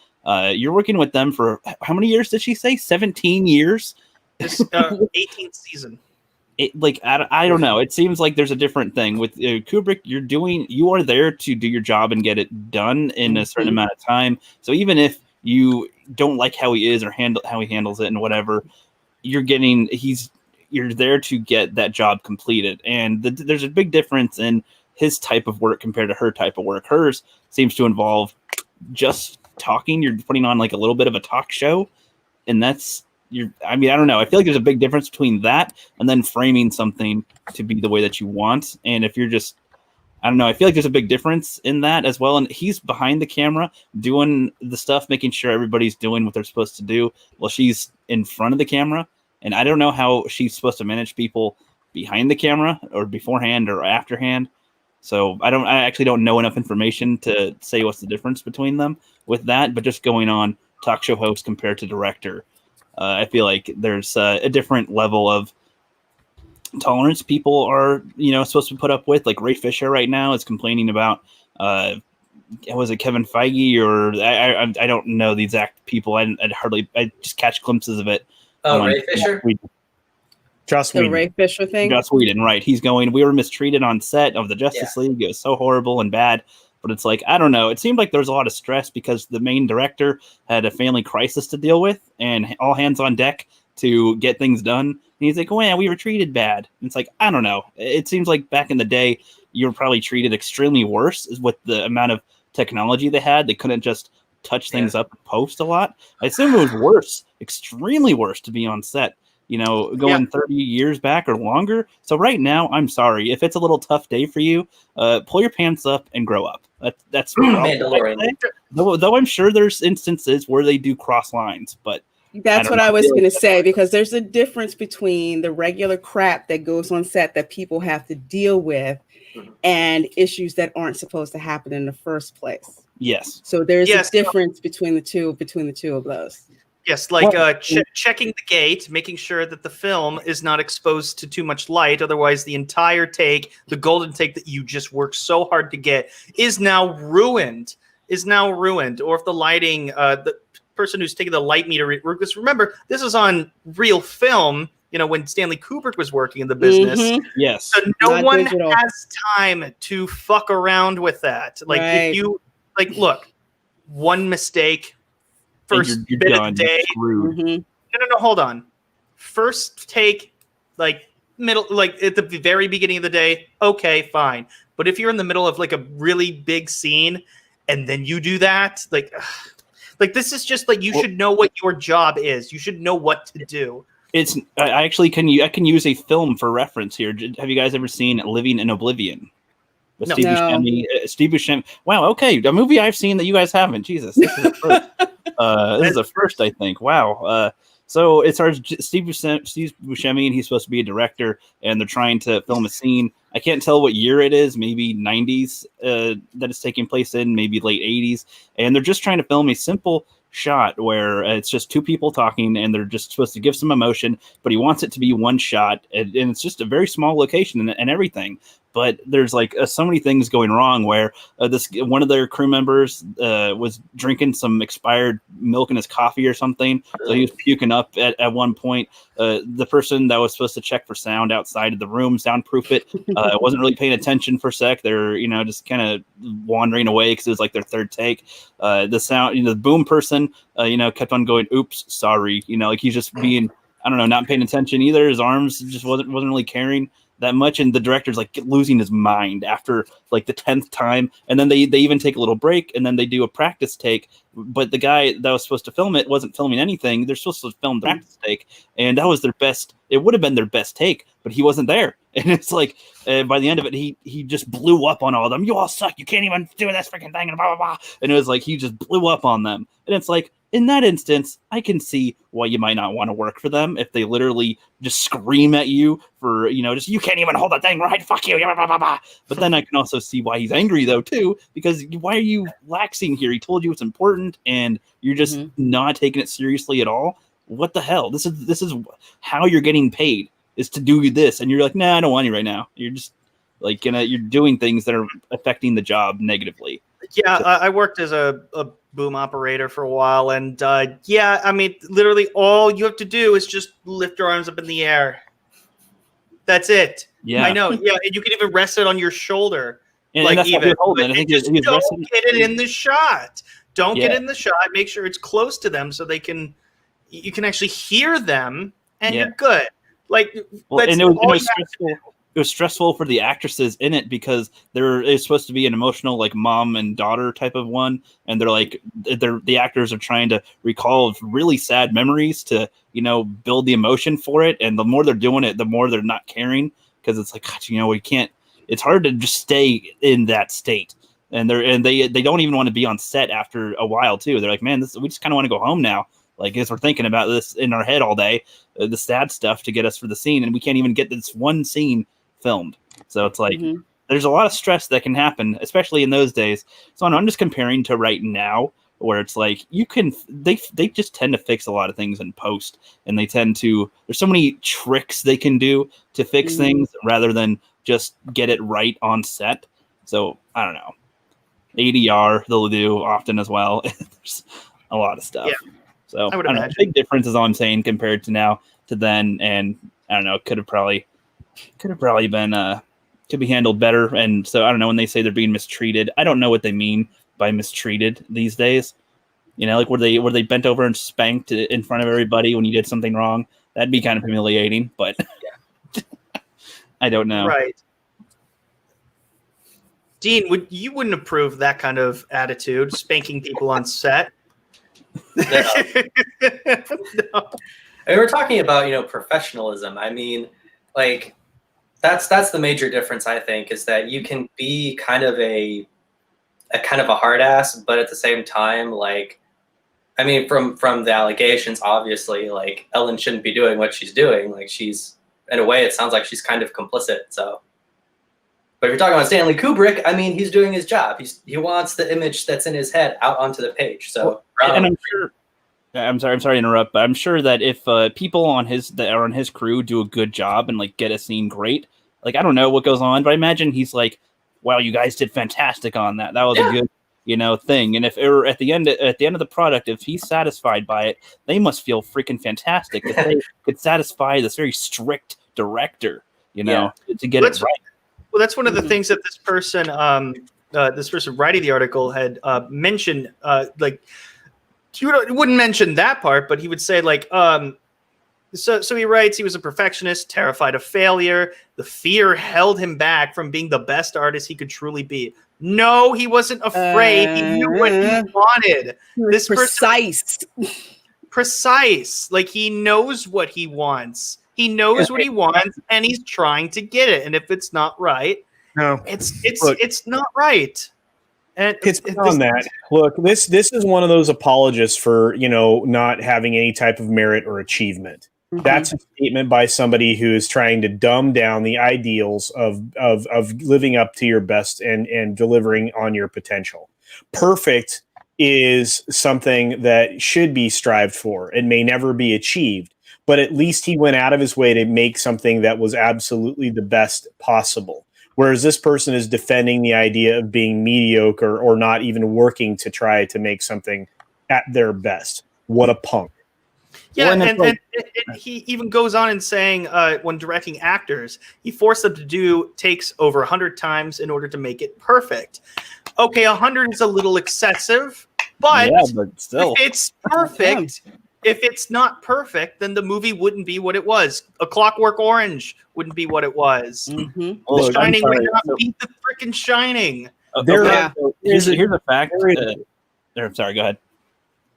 You're working with them for how many years did she say? 17 years? This 18th season. I don't know. It seems like there's a different thing with Kubrick. You are there to do your job and get it done in a certain amount of time. So even if you don't like how he is or how he handles it and whatever, you're there to get that job completed. And there's a big difference in his type of work compared to her type of work. Hers seems to involve just talking. You're putting on like a little bit of a talk show, and I don't know. I feel like there's a big difference between that and then framing something to be the way that you want. And if you're just, I don't know, I feel like there's a big difference in that as well. And he's behind the camera doing the stuff, making sure everybody's doing what they're supposed to do while she's in front of the camera. And I don't know how she's supposed to manage people behind the camera or beforehand or afterhand. So I actually don't know enough information to say what's the difference between them with that. But just going on talk show host compared to director, I feel like there's a different level of tolerance people are, supposed to put up with. Like Ray Fisher right now is complaining about, was it Kevin Feige or I don't know the exact people. I just catch glimpses of it. Oh, Ray Fisher? Joss The Whedon. Ray Fisher thing. Joss Whedon, right? He's going, we were mistreated on set of the Justice League. It was so horrible and bad. But it's like, I don't know. It seemed like there was a lot of stress because the main director had a family crisis to deal with and all hands on deck to get things done. And he's like, oh, yeah, we were treated bad. And it's like, I don't know. It seems like back in the day, you were probably treated extremely worse with the amount of technology they had. They couldn't just touch things up and post a lot. I assume it was worse, extremely worse to be on set, going 30 years back or longer. So right now, I'm sorry. If it's a little tough day for you, pull your pants up and grow up. That's Mandalorian. Though I'm sure there's instances where they do cross lines, but that's what I was going to say, because there's a difference between the regular crap that goes on set that people have to deal with and issues that aren't supposed to happen in the first place. Yes. So there's a difference between the two of those. Yes, like checking the gate, making sure that the film is not exposed to too much light. Otherwise, the entire take, the golden take that you just worked so hard to get, is now ruined. Or if the lighting, the person who's taking the light meter, because remember, this is on real film. When Stanley Kubrick was working in the business. Mm-hmm. Yes. So no one has time to fuck around with that. Like if you look, one mistake. First you're bit done. of the day. Mm-hmm. No, hold on. First take, middle, at the very beginning of the day, okay, fine. But if you're in the middle of a really big scene and then you do that, this is just you should know what your job is. You should know what to do. I can use a film for reference here. Have you guys ever seen Living in Oblivion? No. Steve Buscemi. Wow. Okay, a movie I've seen that you guys haven't. Jesus, this is a first. This is a first, I think. Wow. So it stars Steve Buscemi, and he's supposed to be a director, and they're trying to film a scene. I can't tell what year it is. Maybe 90s that it's taking place in. Maybe late 80s, and they're just trying to film a simple shot where it's just two people talking and they're just supposed to give some emotion, but he wants it to be one shot, and it's just a very small location and everything. But there's so many things going wrong where one of their crew members was drinking some expired milk in his coffee or something. So he was puking up at one point. The person that was supposed to check for sound outside of the room, soundproof it, wasn't really paying attention for a sec. They're, just kind of wandering away because it was their third take. The sound, the boom person, kept on going, oops, sorry. He's just being, I don't know, not paying attention either. His arms just wasn't really caring that much, and the director's losing his mind after the 10th time, and then they even take a little break, and then they do a practice take, but the guy that was supposed to film it wasn't filming anything. They're supposed to film the practice take, and that was it would have been their best take, but he wasn't there. And it's by the end of it, he just blew up on all of them. You all suck, you can't even do this freaking thing, and blah blah blah. And it was he just blew up on them, and it's in that instance, I can see why you might not want to work for them if they literally just scream at you for, just, you can't even hold that thing right, fuck you, blah, blah, blah, blah. But then I can also see why he's angry, though, too, because why are you laxing here? He told you it's important, and you're just not taking it seriously at all. What the hell? This is how you're getting paid, is to do this, and you're nah, I don't want you right now. You're just, you're doing things that are affecting the job negatively. Yeah, I worked as a boom operator for a while, and literally all you have to do is just lift your arms up in the air. That's it. Yeah, I know. Yeah, and you can even rest it on your shoulder. And that's even. I think just don't get it in the shot. Don't get in the shot. Make sure it's close to them so you can actually hear them and you're good. Like, well, that's and it was, all it was you have to stressful. do. It was stressful for the actresses in it because it's supposed to be an emotional, like, mom and daughter type of one, and the actors are trying to recall really sad memories to build the emotion for it, and the more they're doing it, the more they're not caring, because it's like, God, we can't. It's hard to just stay in that state, and they don't even want to be on set after a while too. They're like, man, we just kind of want to go home now. Like, as we're thinking about this in our head all day, the sad stuff to get us for the scene, and we can't even get this one scene filmed. So it's like there's a lot of stress that can happen, especially in those days. So I'm just comparing to right now, where it's like they just tend to fix a lot of things in post, and there's so many tricks they can do to fix things rather than just get it right on set. So I don't know. ADR they'll do often as well. There's a lot of stuff. Yeah. So I would don't know. imagine. Big difference is all I'm saying compared to now to then, and I don't know. Could have probably been could be handled better. And so I don't know, when they say they're being mistreated, I don't know what they mean by mistreated these days. Like were they bent over and spanked in front of everybody when you did something wrong? That'd be kind of humiliating, but I don't know. Right. Dean, you wouldn't approve that kind of attitude, spanking people on set? No. No. And we're talking about, professionalism. I mean, like, that's the major difference, I think, is that you can be kind of a hard ass, but at the same time, like, I mean, from the allegations, obviously, like, Ellen shouldn't be doing what she's doing. Like, she's, in a way, it sounds like she's kind of complicit. So, but if you're talking about Stanley Kubrick, I mean, he's doing his job. He wants the image that's in his head out onto the page. So, and I'm sure. I'm sorry to interrupt, but I'm sure that if people that are on his crew do a good job and like get a scene great, like, I don't know what goes on, but I imagine he's like, "Wow, you guys did fantastic on that. That was a good, thing." And if at the end of the product, if he's satisfied by it, they must feel freaking fantastic that they could satisfy this very strict director, to get it right. Well, that's one of the things that this person writing the article had mentioned. Like, he wouldn't mention that part, but he would say, like, so he writes, he was a perfectionist, terrified of failure. The fear held him back from being the best artist he could truly be. No, he wasn't afraid. He knew what he wanted. This precise. Precise. Like, he knows what he wants. He knows what he wants, and he's trying to get it. And if it's not right, it's not right. And it's on that. Look, this is one of those apologists for not having any type of merit or achievement. That's a statement by somebody who is trying to dumb down the ideals of living up to your best and delivering on your potential. Perfect is something that should be strived for. It may never be achieved, but at least he went out of his way to make something that was absolutely the best possible. Whereas this person is defending the idea of being mediocre or not even working to try to make something at their best. What a punk. Yeah, and he even goes on in saying when directing actors, he forced them to do takes over 100 times in order to make it perfect. Okay, 100 is a little excessive, but still, if it's perfect, if it's not perfect, then the movie wouldn't be what it was. A Clockwork Orange wouldn't be what it was. The Shining would not beat the freaking Shining. Here's a fact. I'm sorry, go ahead.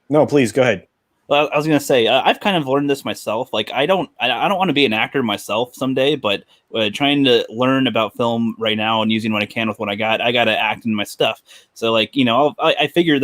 No, please, go ahead. Well, I was gonna say I've kind of learned this myself. Like, I don't want to be an actor myself someday, but trying to learn about film right now and using what I can with what I got to act in my stuff. So, like, I figure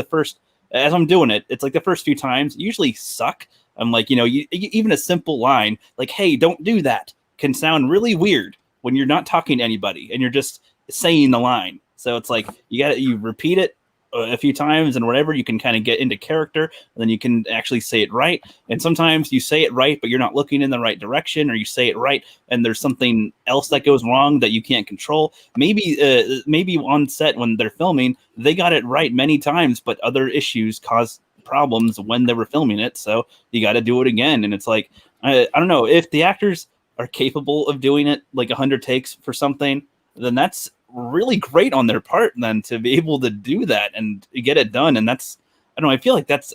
as I'm doing it, it's like the first few times usually suck. I'm like, even a simple line like, "Hey, don't do that," can sound really weird when you're not talking to anybody and you're just saying the line. So it's like you repeat it a few times and whatever, you can kind of get into character, and then you can actually say it right. And sometimes you say it right, but you're not looking in the right direction, or you say it right and there's something else that goes wrong that you can't control. Maybe on set when they're filming, they got it right many times, but other issues caused problems when they were filming it. So you got to do it again. And it's like, I don't know, if the actors are capable of doing it like 100 takes for something, then that's really great on their part then to be able to do that and get it done. And that's, I don't know, I feel like that's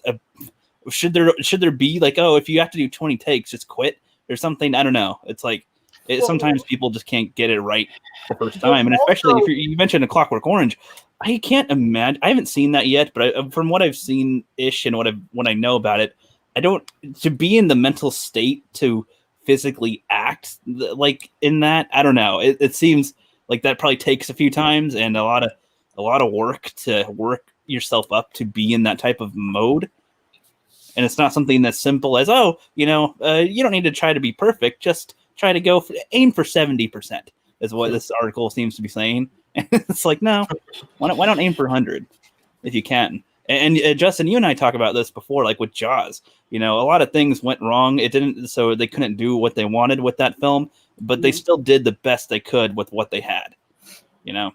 should there be like, oh, if you have to do 20 takes, just quit? there's something, I don't know. It's like sometimes people just can't get it right the first time, and especially if you mentioned A Clockwork Orange. I can't imagine. I haven't seen that yet, but from what I've seen ish and what I know about it, I don't to be in the mental state to physically act like in that. I don't know. It seems like that probably takes a few times and a lot of work to work yourself up to be in that type of mode. And it's not something that's simple as you don't need to try to be perfect. Just try to aim for 70%. Is what this article seems to be saying. And it's like, no, why don't aim for 100 if you can? And Justin, you and I talk about this before, like with Jaws. A lot of things went wrong. So they couldn't do what they wanted with that film, but they still did the best they could with what they had. I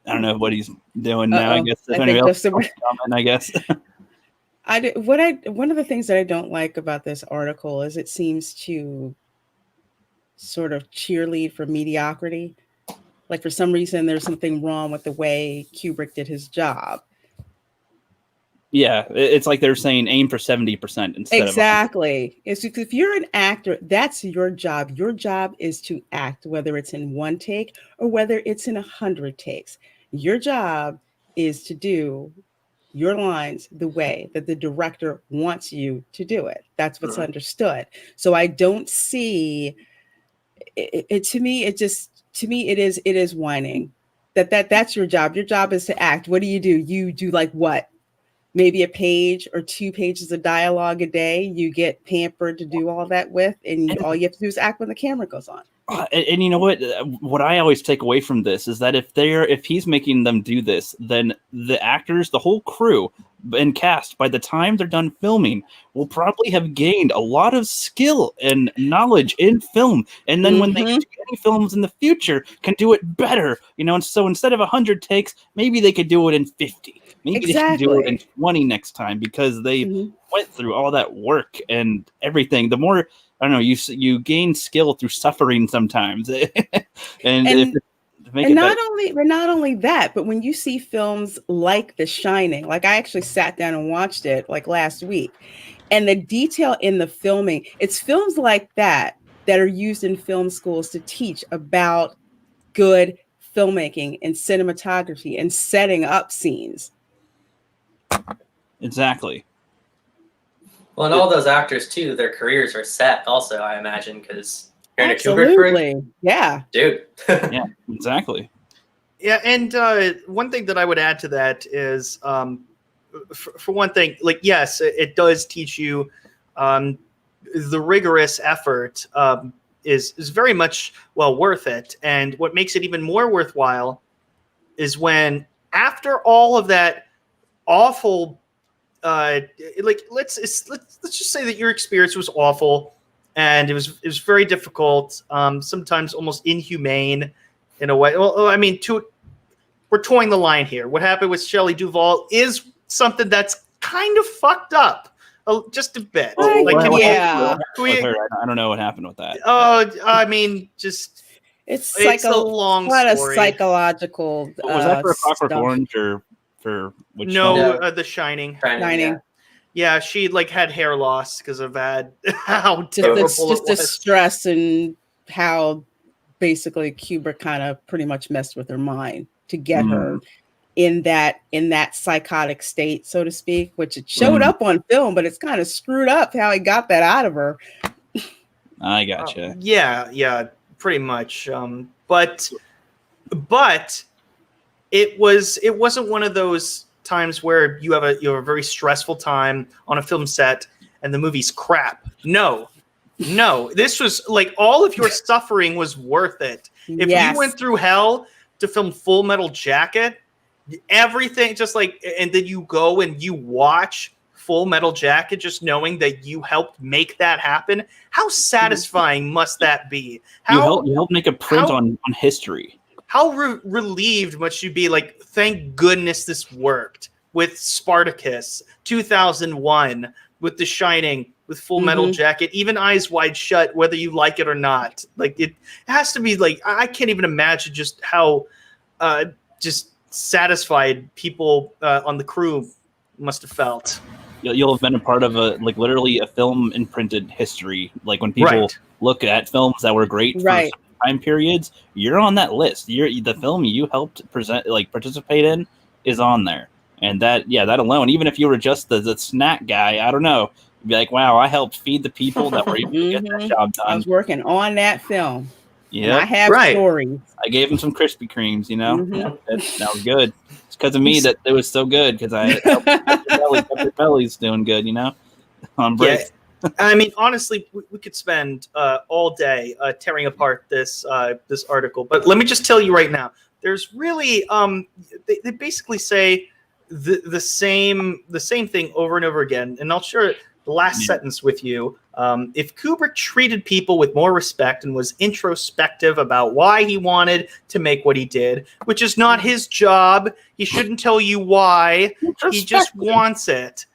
don't know what he's doing now. I guess if anybody else comment, I guess. One of the things that I don't like about this article is it seems to sort of cheerlead for mediocrity. Like for some reason, there's something wrong with the way Kubrick did his job. Yeah, it's like they're saying aim for 70% instead. Exactly. It's because if you're an actor, that's your job. Your job is to act, whether it's in one take or whether it's in 100 takes. Your job is to do your lines the way that the director wants you to do it. That's what's understood. So I don't see it. To me, it is whining. That's your job. Your job is to act. What do? You do like what? Maybe a page or 2 pages of dialogue a day. You get pampered to do all that with, and all you have to do is act when the camera goes on. And you know what I always take away from this is that if he's making them do this, then the actors, the whole crew and cast, by the time they're done filming, will probably have gained a lot of skill and knowledge in film. And then when they do any films in the future, can do it better, And so instead of 100 takes, maybe they could do it in 50. Maybe they can do it in 20 next time because they went through all that work and everything. The more, I don't know, you gain skill through suffering sometimes. and not only that, but when you see films like The Shining, like I actually sat down and watched it like last week, and the detail in the filming, it's films like that are used in film schools to teach about good filmmaking and cinematography and setting up scenes. Exactly. Well, and all those actors too, their careers are set also, I imagine, because you're in a Kubrick, yeah, dude. Yeah, exactly. Yeah, and one thing that I would add to that is, for one thing, like yes, it does teach you the rigorous effort is very much worth it, and what makes it even more worthwhile is when after all of that awful. Let's just say that your experience was awful, and it was very difficult, sometimes almost inhumane in a way. Well, I mean, we're towing the line here. What happened with Shelley Duvall is something that's kind of fucked up, just a bit. I don't know what happened with that. I mean, just it's a long story. A psychological. Was that for A Clockwork Orange or? For which The Shining. Yeah, she had hair loss because of that. How terrible it was. The stress and how basically Kubrick kind of pretty much messed with her mind to get her in that psychotic state, so to speak, which it showed up on film, but it's kind of screwed up how he got that out of her. I gotcha. Yeah, pretty much. But it wasn't one of those times where you have a very stressful time on a film set and the movie's crap. No, this was like all of your suffering was worth it. If you went through hell to film Full Metal Jacket, everything and then you go and you watch Full Metal Jacket, just knowing that you helped make that happen. How satisfying must that be? You helped make a print on history. How relieved must you be? Thank goodness this worked with Spartacus, 2001, with The Shining, with Full Metal Jacket, even Eyes Wide Shut, whether you like it or not. It has to be I can't even imagine just how just satisfied people on the crew must have felt. you'll have been a part of literally a film imprinted history. Like when people look at films that were great for time periods, you're on that list. The film you helped participate in is on there. And that alone, even if you were just the snack guy, I don't know, you'd be like, wow, I helped feed the people that were able to get that job done. I was working on that film. Yeah, I have stories. I gave him some Krispy Kremes, that was good. It's because of me that it was so good, because I helped your belly's doing good, on break. Yeah. I mean, honestly, we could spend all day tearing apart this article, but let me just tell you right now, there's really they basically say the same thing over and over again, and I'll share the last sentence with you. If Kubrick treated people with more respect and was introspective about why he wanted to make what he did, which is not his job, he shouldn't tell you why. He just wants it.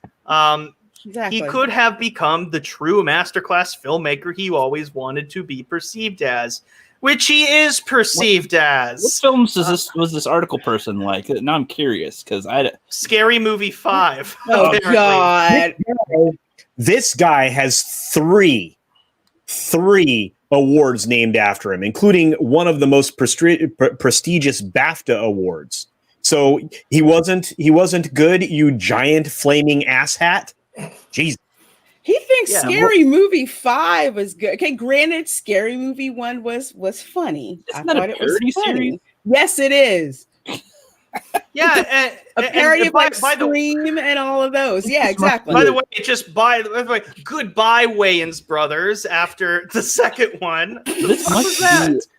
He could have become the true masterclass filmmaker he always wanted to be perceived as, which he is perceived as. What films was this article person like? Now I'm curious, because Scary Movie 5. Oh, apparently. God. This guy has three awards named after him, including one of the most prestigious BAFTA awards. So he wasn't good, you giant flaming asshat. Jesus. He thinks Scary Movie 5 was good. Okay, granted, Scary Movie 1 was funny. Isn't that a parody series? Yes, it is. Yeah, a parody of Scream and all of those. Yeah, exactly. By the way, goodbye, Wayans Brothers. After the second one,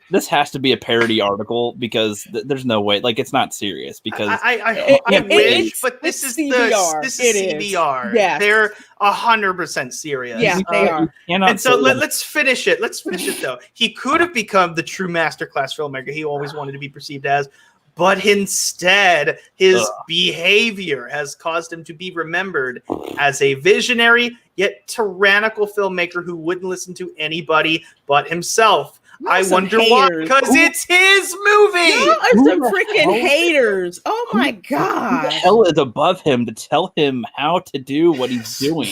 this has to be a parody article, because there's no way. Like, it's not serious, because I wish, but this is CBR. This is CBR. Yeah, they're 100% serious. Yeah, they are. And so let's finish it. Let's finish it though. He could have become the true masterclass filmmaker he always wanted to be perceived as. But instead, his behavior has caused him to be remembered as a visionary yet tyrannical filmmaker who wouldn't listen to anybody but himself. I wonder why, because it's his movie. Y'all are some freaking haters. Oh my God. Who the hell is above him to tell him how to do what he's doing?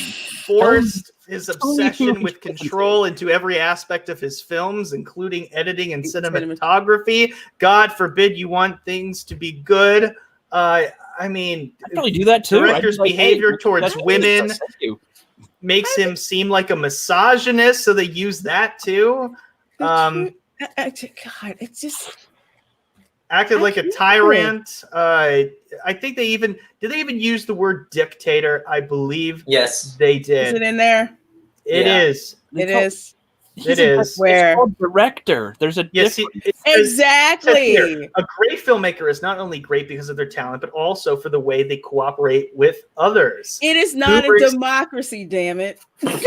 Forced his obsession with control into every aspect of his films, including editing and cinematography. God forbid you want things to be good. I mean, I'd probably do that too. Director's behavior towards women makes him seem like a misogynist, so they use that too. God, it's just acted like a tyrant. I think they even use the word dictator. I believe they did. Is it in there? It is. It is. It is. Where? It's called director. There's a exactly. A great filmmaker is not only great because of their talent, but also for the way they cooperate with others. It is not a democracy, damn it. It's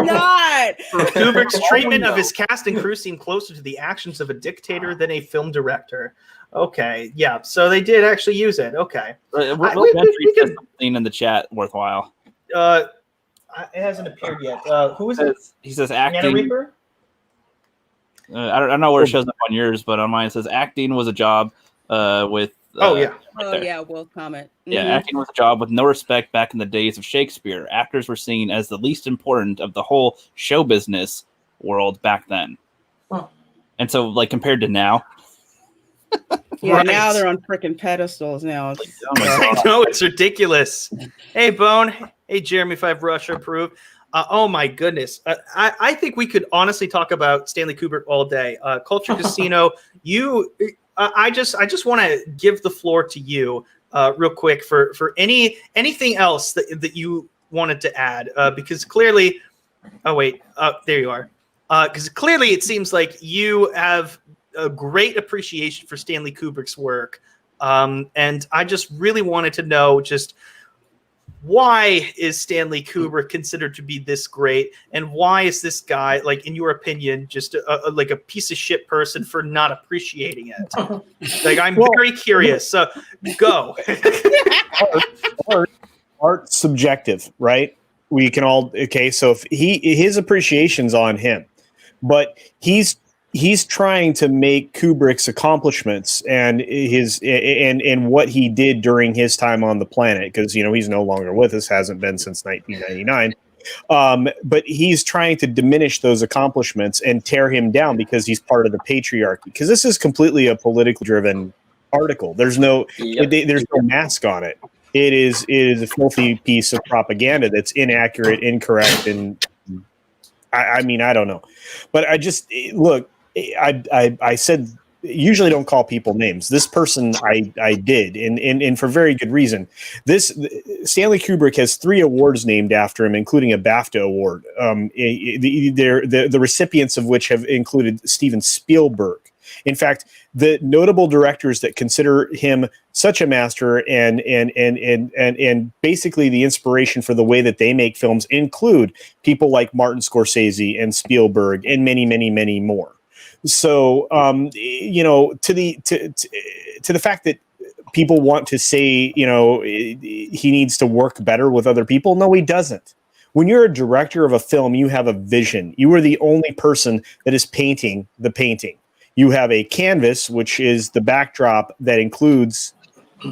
not. Kubrick's treatment of his cast and crew seemed closer to the actions of a dictator than a film director. Okay, yeah. So they did actually use it. Okay. Gentry said something in the chat worthwhile. It hasn't appeared yet. Who is it? He says acting. Reaper? I don't know where it shows up on yours, but on mine it says acting was a job with. Will comment. Yeah, acting was a job with no respect back in the days of Shakespeare. Actors were seen as the least important of the whole show business world back then. Huh. And so, like, compared to now. Now they're on freaking pedestals now. I know, it's ridiculous. Hey, Bone. Hey, Jeremy 5 Russia approved. Oh my goodness. I think we could honestly talk about Stanley Kubrick all day. Culture Casino, I just want to give the floor to you real quick for anything else that you wanted to add, because clearly, there you are. Because clearly it seems like you have a great appreciation for Stanley Kubrick's work. And I just really wanted to know just why is Stanley Kubrick considered to be this great, and why is this guy, like, in your opinion, just like a piece of shit person for not appreciating it? Like, I'm very curious. So go. Art's subjective, right? We can all so if his appreciation's on him, but he's he's trying to make Kubrick's accomplishments and his and what he did during his time on the planet, because he's no longer with us, hasn't been since 1999. But he's trying to diminish those accomplishments and tear him down because he's part of the patriarchy. Because this is completely a politically driven article. There's no there's no mask on it. It is a filthy piece of propaganda that's inaccurate, incorrect, and I mean, I don't know. But I just look. I said usually don't call people names. This person I did, and for very good reason. Stanley Kubrick has 3 awards named after him, including a BAFTA award. The recipients of which have included Steven Spielberg. In fact, the notable directors that consider him such a master and basically the inspiration for the way that they make films include people like Martin Scorsese and Spielberg and many, many, many more. So, to the fact that people want to say, he needs to work better with other people. No, he doesn't. When you're a director of a film, you have a vision. You are the only person that is painting the painting. You have a canvas, which is the backdrop that includes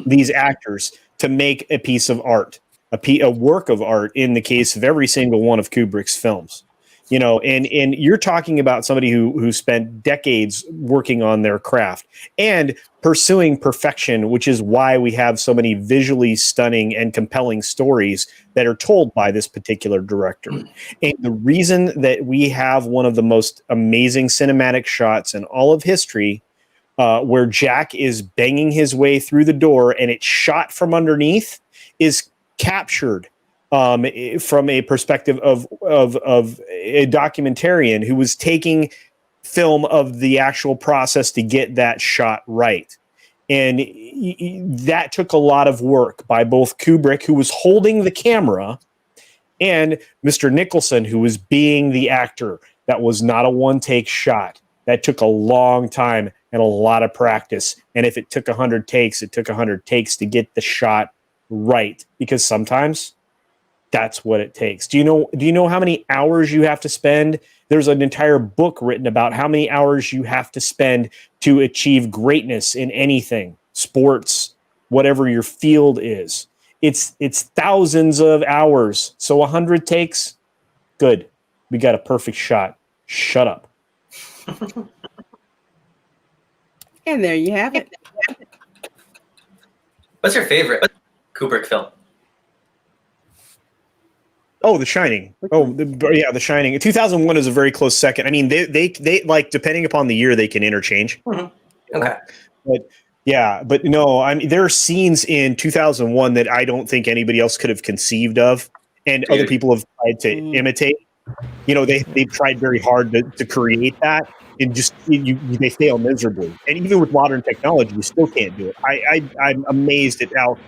these actors to make a piece of art, a work of art in the case of every single one of Kubrick's films. And you're talking about somebody who spent decades working on their craft and pursuing perfection, which is why we have so many visually stunning and compelling stories that are told by this particular director. And the reason that we have one of the most amazing cinematic shots in all of history, where Jack is banging his way through the door and it's shot from underneath, is captured from a perspective of a documentarian who was taking film of the actual process to get that shot right. And that took a lot of work by both Kubrick, who was holding the camera, and Mr. Nicholson, who was being the actor. That was not a one-take shot. That took a long time and a lot of practice. And if it took 100 takes, it took 100 takes to get the shot right, because sometimes that's what it takes. Do you know how many hours you have to spend? There's an entire book written about how many hours you have to spend to achieve greatness in anything, sports, whatever your field is. It's thousands of hours. So 100 takes, good. We got a perfect shot. Shut up. And there you have it. What's your favorite Kubrick film? Oh, The Shining. The Shining. 2001 is a very close second. I mean, they like, depending upon the year, they can interchange. Mm-hmm. Okay. But no, I mean, there are scenes in 2001 that I don't think anybody else could have conceived of, and other people have tried to imitate. They've tried very hard to create that, and just they fail miserably. And even with modern technology, you still can't do it. I'm amazed at how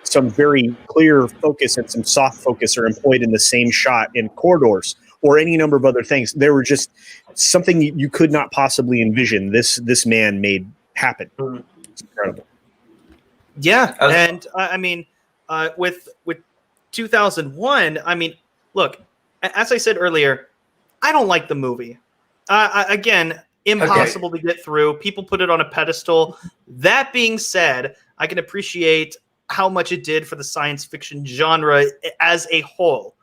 some very clear focus and some soft focus are employed in the same shot in corridors or any number of other things. There were just something you could not possibly envision this man made happen. It's incredible. Yeah. And I mean, with 2001, I mean, look, as I said earlier, I don't like the movie. Again, impossible to get through. People put it on a pedestal. That being said, I can appreciate how much it did for the science fiction genre as a whole.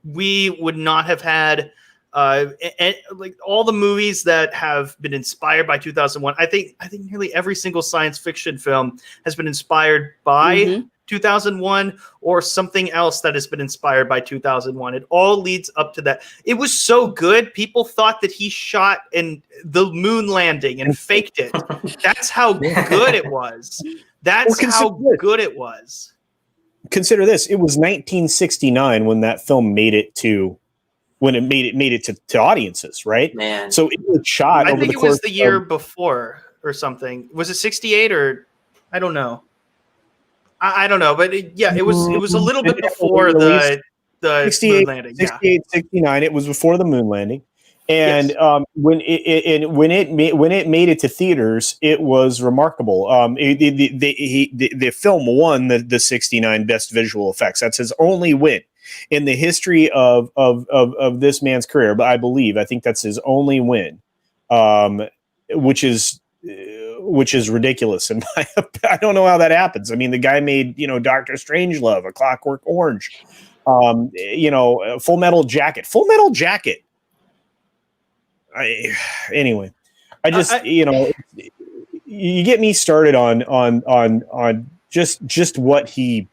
We would not have had like all the movies that have been inspired by 2001. I think nearly every single science fiction film has been inspired by 2001 or something else that has been inspired by 2001. It all leads up to that. It was so good. People thought that he shot in the moon landing and faked it. That's how good it was. That's how good it was. Consider this. It was 1969 when that film made it to audiences, right? Man. So it was shot. I think it was the year before or something. Was it 68 or I don't know. I don't know, but it was a little bit before the 68, moon landing. 68, 69. It was before the moon landing. And when it made it to theaters, it was remarkable. The film won the 69 Best Visual Effects. That's his only win. in the history of this man's career. But I think that's his only win, which is ridiculous. And I don't know how that happens. I mean, the guy made, Dr. Strangelove, A Clockwork Orange, Full Metal Jacket. Anyway, you get me started on just what he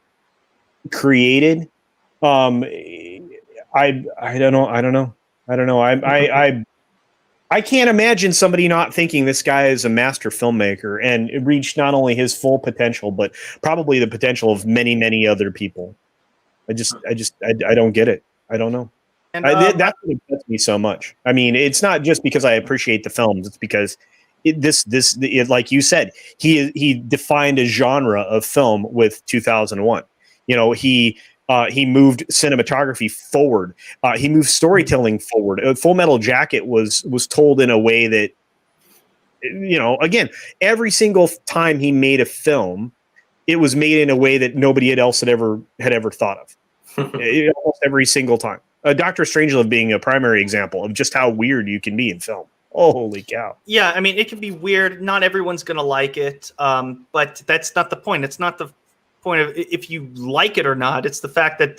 created. I don't know. I can't imagine somebody not thinking this guy is a master filmmaker and reached not only his full potential, but probably the potential of many, many other people. I don't get it. I don't know. And that's what gets me so much. I mean, it's not just because I appreciate the films. It's because like you said, he defined a genre of film with 2001. He moved cinematography forward. He moved storytelling forward. Full Metal Jacket was told in a way that, again, every single time he made a film, it was made in a way that nobody else had ever thought of. Almost every single time. Dr. Strangelove being a primary example of just how weird you can be in film. Holy cow. Yeah, I mean, it can be weird. Not everyone's going to like it, but that's not the point. It's not the point of if you like it or not. It's the fact that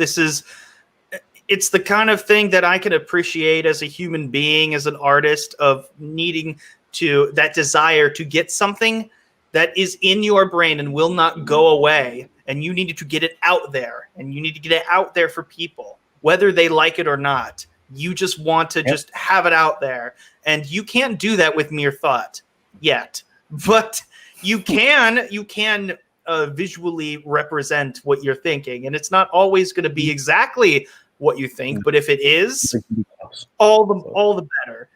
it's the kind of thing that I can appreciate as a human being, as an artist, of needing that desire to get something that is in your brain and will not go away. And you need to get it out there, and you need to get it out there for people, whether they like it or not. You just want to just have it out there. And you can't do that with mere thought yet, but you can visually represent what you're thinking. And it's not always going to be exactly what you think, but if it is, all the better.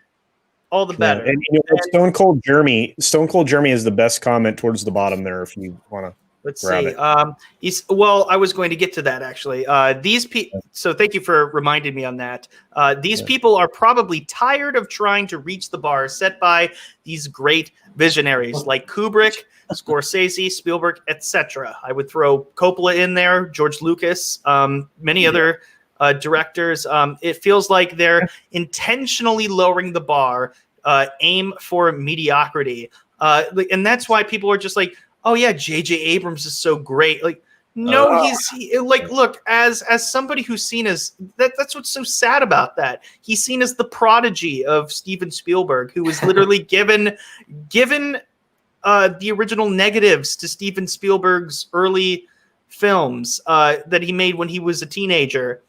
All the better. And Stone Cold Jeremy is the best comment towards the bottom there if you want to. Let's see. I was going to get to that actually. These people. So thank you for reminding me on that. These people are probably tired of trying to reach the bar set by these great visionaries like Kubrick, Scorsese, Spielberg, etc. I would throw Coppola in there, George Lucas, many other directors. It feels like they're intentionally lowering the bar, aim for mediocrity, and that's why people are just like, oh yeah, J.J. Abrams is so great. Like, no, look, as somebody who's seen as that's what's so sad about that. He's seen as the prodigy of Steven Spielberg, who was literally given the original negatives to Steven Spielberg's early films that he made when he was a teenager,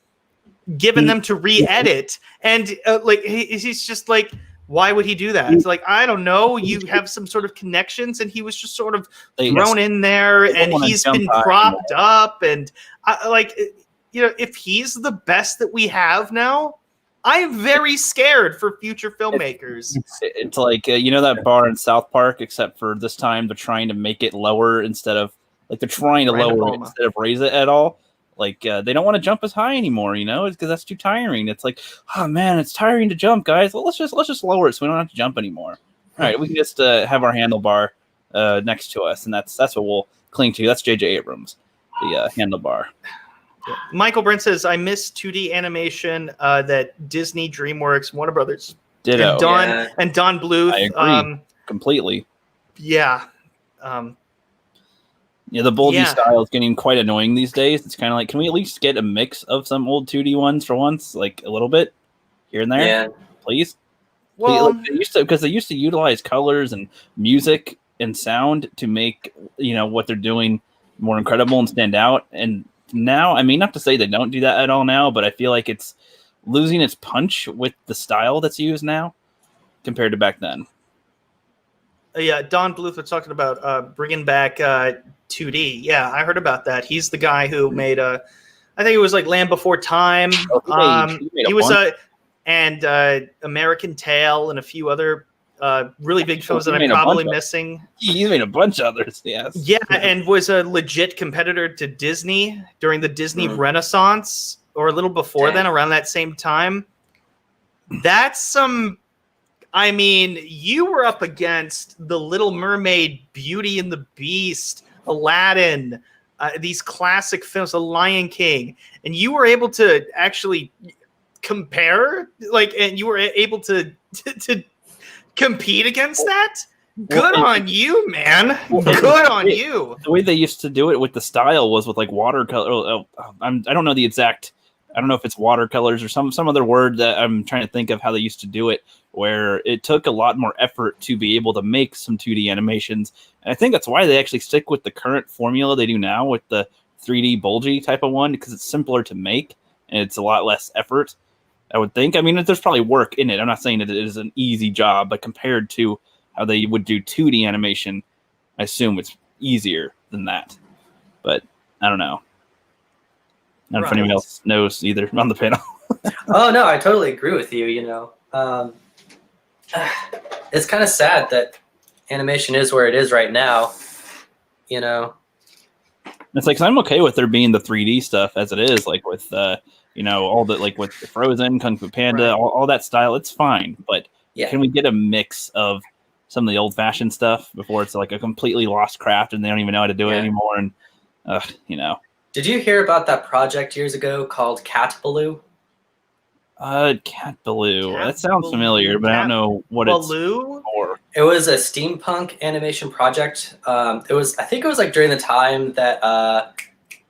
given them to re-edit, and he's just like, why would he do that? It's like, I don't know. You have some sort of connections, and he was just sort of thrown in there, and he's been propped up. And if he's the best that we have now, I am very scared for future filmmakers. It's like, that bar in South Park, except for this time they're trying to make it lower instead of instead of raise it at all. Like, they don't want to jump as high anymore, because that's too tiring. It's like, oh man, it's tiring to jump, guys. Well, let's just lower it so we don't have to jump anymore. All right, we can just have our handlebar next to us, and that's what we'll cling to. That's J.J. Abrams, the handlebar. Michael Brent says, I miss 2D animation that Disney, DreamWorks, Warner Brothers, Ditto. and Don Bluth. I agree completely. Yeah. The Boldy style is getting quite annoying these days. It's kind of like, can we at least get a mix of some old 2D ones for once, like a little bit here and there, please? Well, they used to utilize colors and music and sound to make what they're doing more incredible and stand out. And now, I mean, not to say they don't do that at all now, but I feel like it's losing its punch with the style that's used now compared to back then. Yeah, Don Bluth was talking about bringing back 2D. Yeah, I heard about that. He's the guy who made I think it was like Land Before Time. He was and American Tail and a few other really big films that I'm probably missing. He's made a bunch of others, yes. Yeah, and was a legit competitor to Disney during the Disney Renaissance, or a little before then, around that same time. That's some. I mean, you were up against The Little Mermaid, Beauty and the Beast, Aladdin, these classic films, The Lion King, and you were able to actually compare, like, and you were able to compete against that. Good on you, man. Good on you. The way they used to do it with the style was with like watercolor. I don't know the exact. I don't know if it's watercolors or some other word that I'm trying to think of how they used to do it, where it took a lot more effort to be able to make some 2D animations. And I think that's why they actually stick with the current formula they do now with the 3D bulgy type of one, because it's simpler to make and it's a lot less effort, I would think. I mean, there's probably work in it. I'm not saying that it is an easy job, but compared to how they would do 2D animation, I assume it's easier than that. But I don't know. I don't know if anyone else knows either on the panel. Oh, no, I totally agree with you, you know. It's kind of sad that animation is where it is right now, you know. It's like, 'cause I'm okay with there being the 3D stuff as it is, like with, you know, all the, like with Frozen, Kung Fu Panda, all that style, it's fine. But can we get a mix of some of the old-fashioned stuff before it's like a completely lost craft and they don't even know how to do it anymore? And, you know. Did you hear about that project years ago called Cat Baloo? Cat Baloo. That sounds familiar, but I don't know what it's for. It was a steampunk animation project. I think it was like during the time that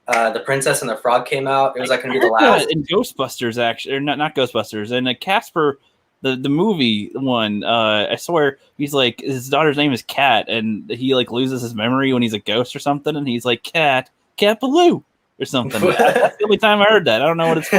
The Princess and the Frog came out. It was like going to be the last. In Ghostbusters, actually, or not Ghostbusters, and Casper, the movie one. I swear, he's like, his daughter's name is Cat, and he like loses his memory when he's a ghost or something, and he's like Cat Baloo or something. That's the only time I heard that. I don't know what it's for.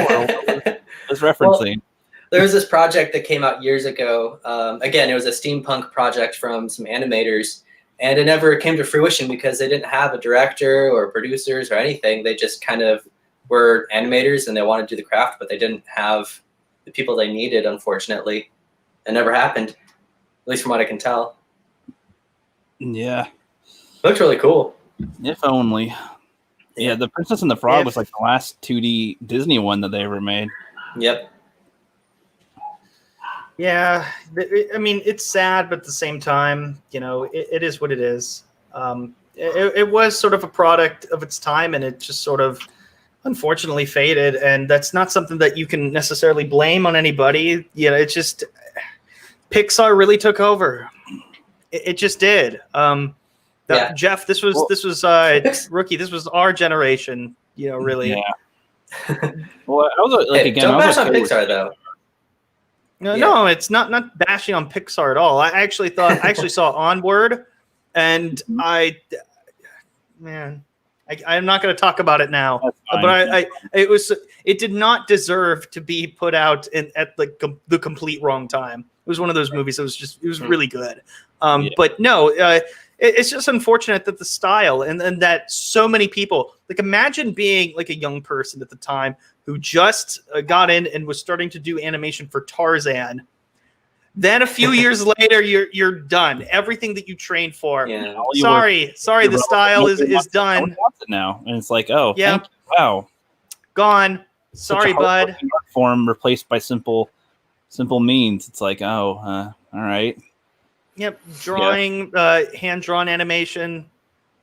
It's referencing. Well, there was this project that came out years ago. Again, it was a steampunk project from some animators, and it never came to fruition because they didn't have a director or producers or anything. They just kind of were animators and they wanted to do the craft, but they didn't have the people they needed, unfortunately. It never happened, at least from what I can tell. Yeah. It looked really cool. If only. Yeah, The Princess and the Frog was like the last 2D Disney one that they ever made. Yep. Yeah, I mean, it's sad, but at the same time, you know, it is what it is. It was sort of a product of its time, and it just sort of unfortunately faded. And that's not something that you can necessarily blame on anybody. You know, it's just Pixar really took over. It just did. Jeff, this was Rookie. This was our generation. You know, really. Yeah. Well, I was like, again, don't I was bash on Pixar though. No, it's not bashing on Pixar at all. I actually saw Onward, and I'm not going to talk about it now. But it did not deserve to be put out at the complete wrong time. It was one of those movies that was really good. But no, it's just unfortunate that the style and that so many people, like, imagine being like a young person at the time who just got in and was starting to do animation for Tarzan. Then a few years later, you're done. Everything that you trained for. Yeah. Sorry, the style is done now, and it's like, oh, yeah, wow, gone. Sorry, bud. Form replaced by simple means. It's like, oh, all right. Yep, drawing, hand-drawn animation.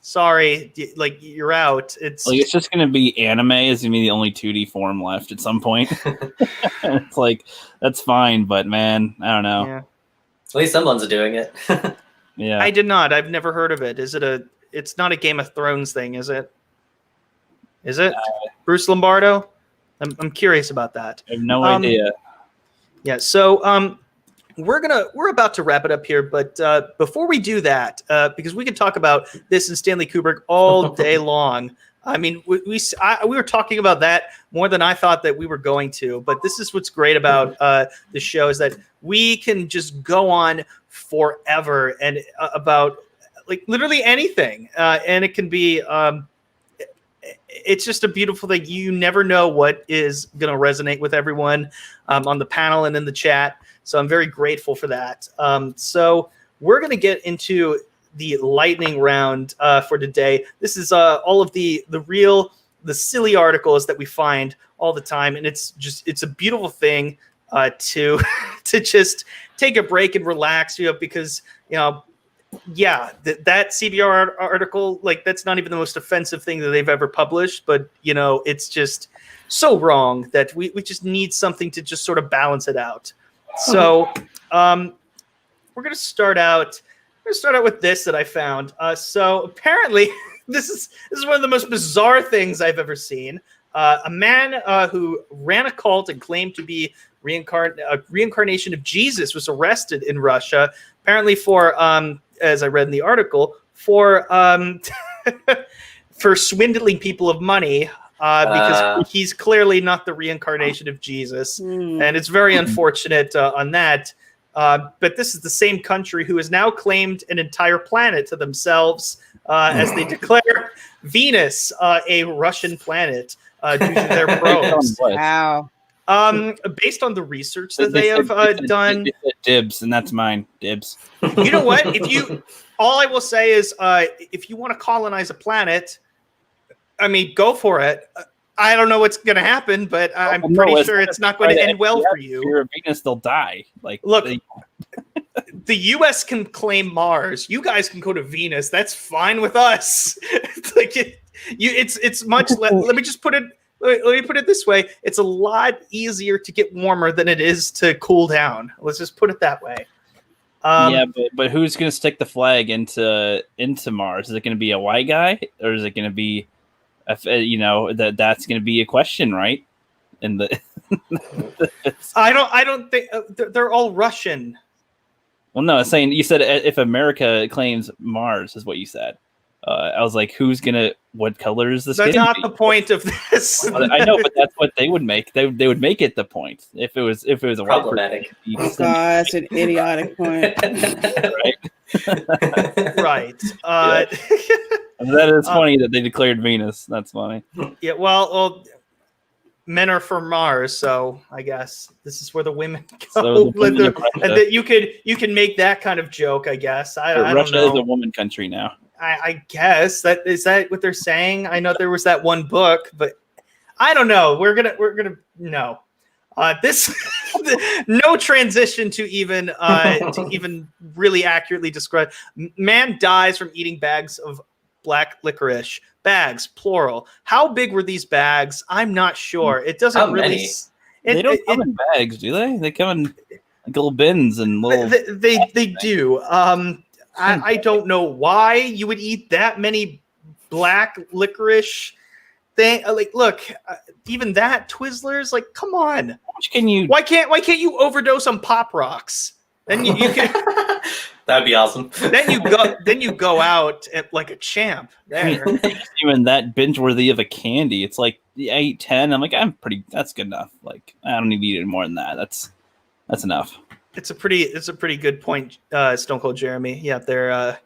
Sorry, like, you're out. It's just going to be anime is going to be the only 2D form left at some point. It's like, that's fine, but man, I don't know. Yeah. At least someone's doing it. Yeah, I did not. I've never heard of it. It's not a Game of Thrones thing, is it? Is it? Bruce Lombardo? I'm curious about that. I have no idea. Yeah, so we're about to wrap it up here, but before we do that, because we could talk about this and Stanley Kubrick all day long. I mean, we were talking about that more than I thought that we were going to. But this is what's great about the show, is that we can just go on forever and about like literally anything, and it can be. It's just a beautiful thing. You never know what is going to resonate with everyone on the panel and in the chat. So I'm very grateful for that. So we're going to get into the lightning round for today. This is all of the silly articles that we find all the time. And it's a beautiful thing to just take a break and relax, because, yeah, that CBR article, like, that's not even the most offensive thing that they've ever published, but it's just so wrong that we just need something to just sort of balance it out. So we're gonna start out with this that I found. So apparently this is one of the most bizarre things I've ever seen. A man who ran a cult and claimed to be a reincarnation of Jesus was arrested in Russia, apparently for as I read in the article, for swindling people of money, because he's clearly not the reincarnation of Jesus, and it's very unfortunate on that. But this is the same country who has now claimed an entire planet to themselves, as they declare Venus a Russian planet due to their probes. Wow. Based on the research that they have done, dibs, and that's mine. Dibs. You know what? All I will say is, if you want to colonize a planet, I mean, go for it. I don't know what's going to happen, but I'm pretty sure it's not going to end well for you. If you're a Venus, they'll die. Like, look, the U.S. can claim Mars. You guys can go to Venus. That's fine with us. It's much. Let me just put it. Let me put it this way: it's a lot easier to get warmer than it is to cool down. Let's just put it that way. Yeah, but who's going to stick the flag into Mars? Is it going to be a white guy, or is it going to be, that's going to be a question, right? And I don't think they're all Russian. Well, no, I'm saying, you said if America claims Mars, is what you said. I was like, what color is this? That's not the point of this. I know, but that's what they would make. They would make it the point if it was a problematic. Oh, God, that's an idiotic point. Right. That is funny that they declared Venus. That's funny. Yeah. Well, men are from Mars, so I guess this is where the women go. And that you can make that kind of joke. I guess I don't know. Russia is a woman country now. I guess is that what they're saying? I know there was that one book, but I don't know. We're gonna no. This no transition to even really accurately describe. Man dies from eating bags of black licorice. Bags, plural. How big were these bags? I'm not sure. It doesn't How really. many? They don't come in bags, do they? They come in like little bins and little. They do. I don't know why you would eat that many black licorice thing. Like, look, even that Twizzlers. Like, come on. How much can you? Why can't you overdose on Pop Rocks? Then you can. That'd be awesome. Then you go out like a champ. There. Even that binge worthy of a candy. It's like 8, 10. I'm like, that's good enough. Like, I don't need to eat any more than that. That's enough. It's a pretty good point, Stone Cold Jeremy. Yeah, they're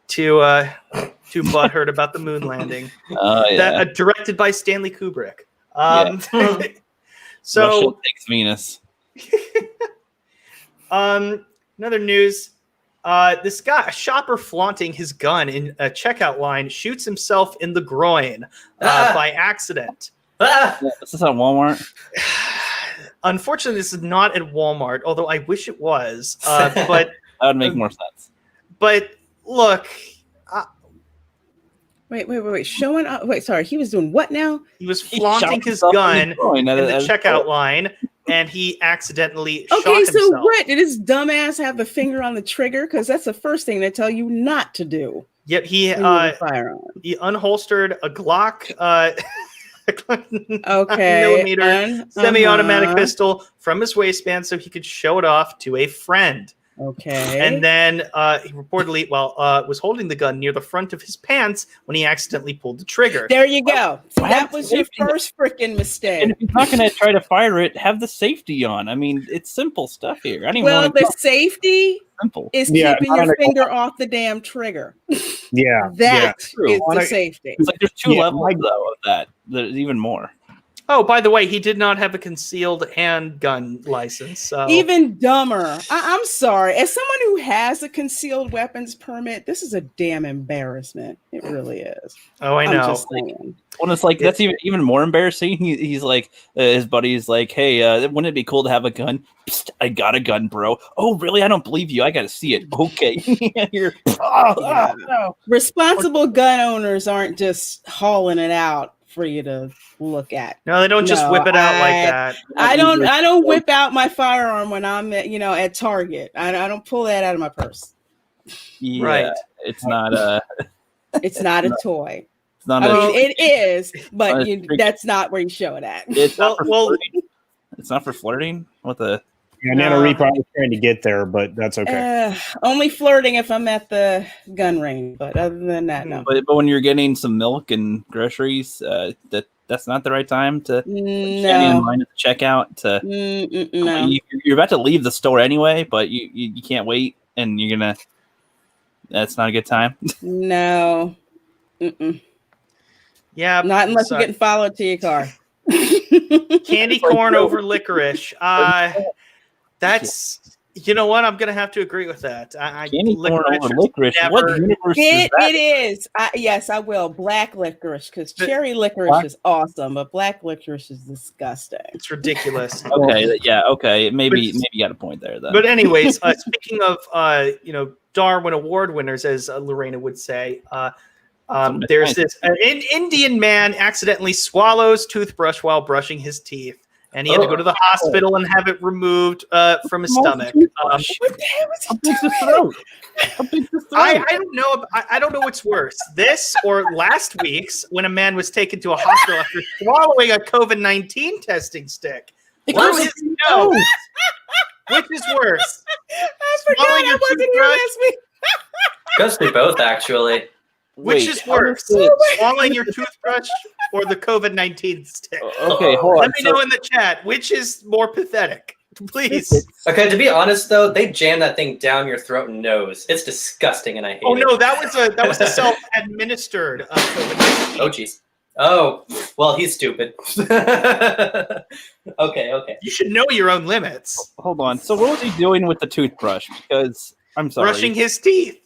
too butthurt about the moon landing. Yeah. Directed by Stanley Kubrick. So Russia takes Venus. Another news. This guy, a shopper flaunting his gun in a checkout line, shoots himself in the groin by accident. Is this on Walmart? Unfortunately, this is not at Walmart, although I wish it was. But that would make more sense. But look. Wait. Showing up. Wait, sorry. He was doing what now? He was flaunting his gun in the checkout line, and he accidentally shot himself. Okay, so what? Did his dumbass have the finger on the trigger? Because that's the first thing they tell you not to do. Yep, he unholstered a Glock. Okay. millimeter semi-automatic pistol from his waistband so he could show it off to a friend. Okay. And then he reportedly, was holding the gun near the front of his pants when he accidentally pulled the trigger. There you go. So that was your first freaking mistake. And if you're not going to try to fire it, have the safety on. I mean, it's simple stuff here. The safety is keeping your finger off the damn trigger. Yeah. That is the safety. It's like there's two levels, though, of that. There's even more. Oh, by the way, he did not have a concealed handgun license. So. Even dumber. I'm sorry. As someone who has a concealed weapons permit, this is a damn embarrassment. It really is. Oh, I know. I'm just saying. Well, it's like that's even more embarrassing. He's like, his buddy's like, "Hey, wouldn't it be cool to have a gun?" Psst, I got a gun, bro. Oh, really? I don't believe you. I got to see it. Okay. You're, no. Responsible gun owners aren't just hauling it out for you to look at. No, they don't just whip it out like that. I don't whip out my firearm when I'm at Target. I don't pull that out of my purse. Yeah, right. It's not it's not a toy. It's not it is, but that's not where you show it at. It's not for flirting. It's not for flirting. What the? Yeah, Nano Reaper, I was trying to get there, but that's okay. Only flirting if I'm at the gun range, but other than that, no. But when you're getting some milk and groceries, that's not the right time to stand in line at the checkout. No. You're about to leave the store anyway, but you can't wait, and you're gonna. That's not a good time. No. Yeah, not unless you're getting followed to your car. Candy corn over licorice. That's, you know what? I'm going to have to agree with that. Candy corn over licorice. What universe is that? It is. Yes, I will. Black licorice, because cherry licorice is awesome, but black licorice is disgusting. It's ridiculous. Okay, yeah, okay. Maybe you got a point there, then. But anyways, speaking of Darwin Award winners, as Lorena would say, there's this an Indian man accidentally swallows toothbrush while brushing his teeth. And he had to go to the hospital and have it removed from his stomach. What the hell was he doing? I don't know. I don't know what's worse, this or last week's when a man was taken to a hospital after swallowing a COVID-19 testing stick. Which is worse? I forgot I wasn't here last week. Goes through both, actually. Which is worse, swallowing your toothbrush or the COVID-19 stick? Okay, hold on. Let me know in the chat. Which is more pathetic? Please. Okay, to be honest though, they jam that thing down your throat and nose. It's disgusting, and I hate it. Oh no, that was a self-administered COVID-19. Oh jeez. Oh, well, he's stupid. Okay. You should know your own limits. Hold on. So what was he doing with the toothbrush? Because I'm sorry. Brushing his teeth.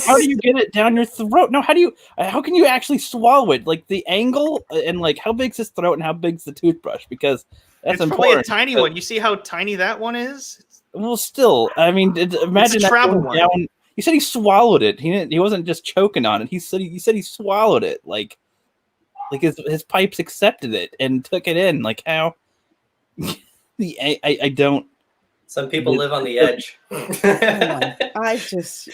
How do you get it down your throat? No, how can you actually swallow it? Like the angle and like how big's his throat and how big's the toothbrush? Because that's it's important. Probably a tiny one. You see how tiny that one is? Well, still, I mean, imagine a travel one. Down. You said he swallowed it. He wasn't just choking on it. He said he swallowed it. Like his pipes accepted it and took it in. Like how? I don't. Some people live on the edge. I just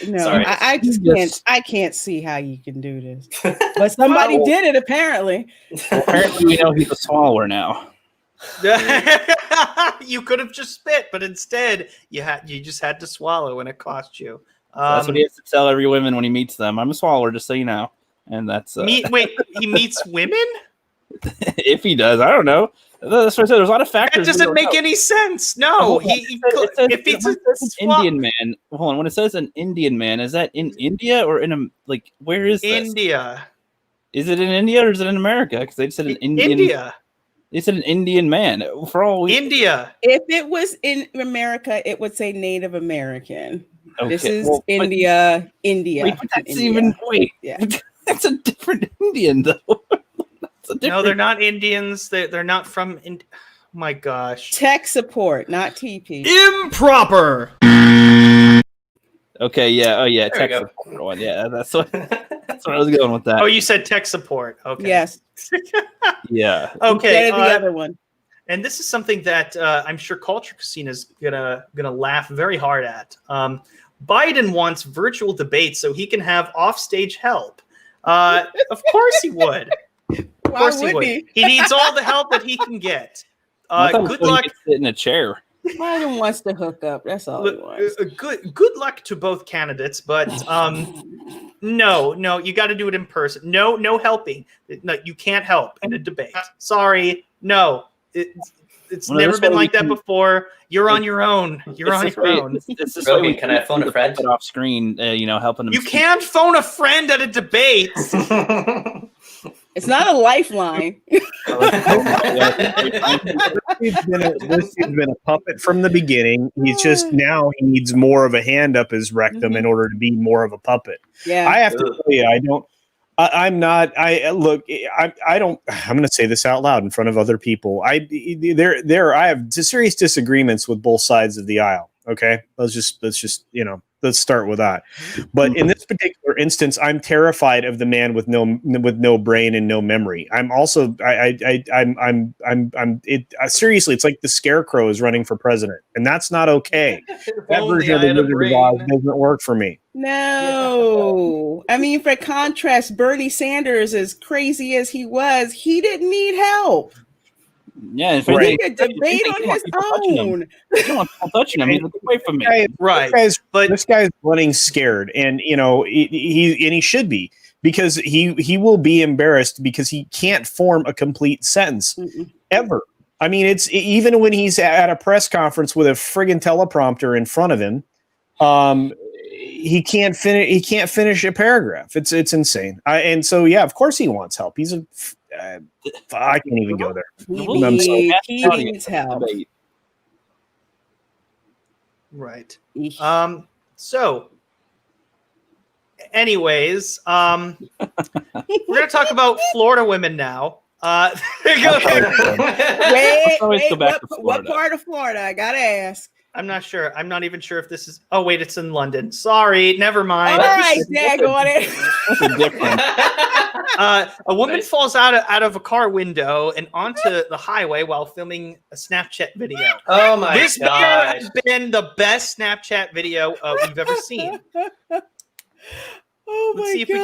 can't see how you can do this. But somebody did it apparently. Apparently we know he's a swallower now. You could have just spit, but instead you just had to swallow, and it cost you. So that's what he has to tell every woman when he meets them. I'm a swallower, just so you know. And that's wait, he meets women? If he does, I don't know. That's what I said. There's a lot of factors. That doesn't make any sense. No, if he's an Indian man, hold on. When it says an Indian man, is that in India or where is this? India? Is it in India or is it in America? Because they said an Indian. India. They said an Indian man. For all India. If it was in America, it would say Native American. Okay, this is India. Wait, that's Yeah. That's a different Indian though. No, they're not Indians. They're not from. Oh my gosh. Tech support, not TP. Improper. Okay. Yeah. Oh yeah. Tech support one. Yeah. That's what I was going with that. Oh, you said tech support. Okay. Yes. Yeah. Instead Okay. of the other one. And this is something that I'm sure Culture Casino is gonna laugh very hard at. Biden wants virtual debates so he can have offstage help. Of course he would. Of course he would. He needs all the help that he can get. Good luck. Sit in a chair. Biden wants to hook up. That's all he wants. Good luck to both candidates, but no, you got to do it in person. No helping. No, you can't help in a debate. Sorry, no. It's never been like that before. You're on your own. You're on your own. Rogan, can I phone a friend? Off screen, helping him. You can't phone a friend at a debate. It's not a lifeline. This dude's been a puppet from the beginning. He's just now he needs more of a hand up his rectum in order to be more of a puppet. Yeah. I have to tell you, I don't. I'm not. I look. I don't. I'm going to say this out loud in front of other people. I have serious disagreements with both sides of the aisle. Okay, let's just let's start with that. But in this particular instance, I'm terrified of the man with no brain and no memory. I'm also seriously, it's like the Scarecrow is running for president, and that's not okay. That version of the Wizard of Oz doesn't work for me. No, I mean, for contrast, Bernie Sanders, as crazy as he was, he didn't need help. Yeah, if he could debate on his own. You don't want people touching him. He's away from me. This guy's running scared, and he should be, because he will be embarrassed because he can't form a complete sentence ever. I mean, it's even when he's at a press conference with a friggin' teleprompter in front of him, he can't finish. He can't finish a paragraph. It's insane. And so of course he wants help. He's a I can't even go there. He needs help. Right. So, anyways, we're gonna talk about Florida women now. There you go. What part of Florida? I gotta ask. I'm not sure. I'm not even sure if this is. Oh wait, it's in London. Sorry, never mind. All right, daggone it. That's different. A woman falls out of a car window and onto the highway while filming a Snapchat video. Oh my god! This has been the best Snapchat video we've ever seen. Oh Let's my see if god!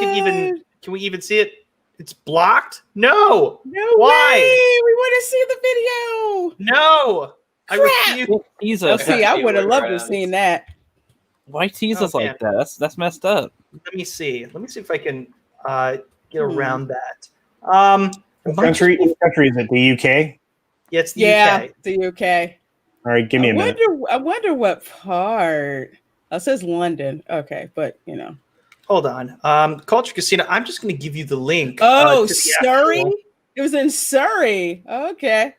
Can we even see it? It's blocked. No. Why? We want to see the video. No. I would have loved to have seen that. Why tease us like that? That's messed up. Let me see if I can get around that. Country is it? The UK? Yeah, it's the UK. The UK. All right, give me a minute. I wonder what part. Oh, it says London. Okay, but Hold on. Culture Casino. I'm just going to give you the link. Oh, Surrey? It was in Surrey. Okay.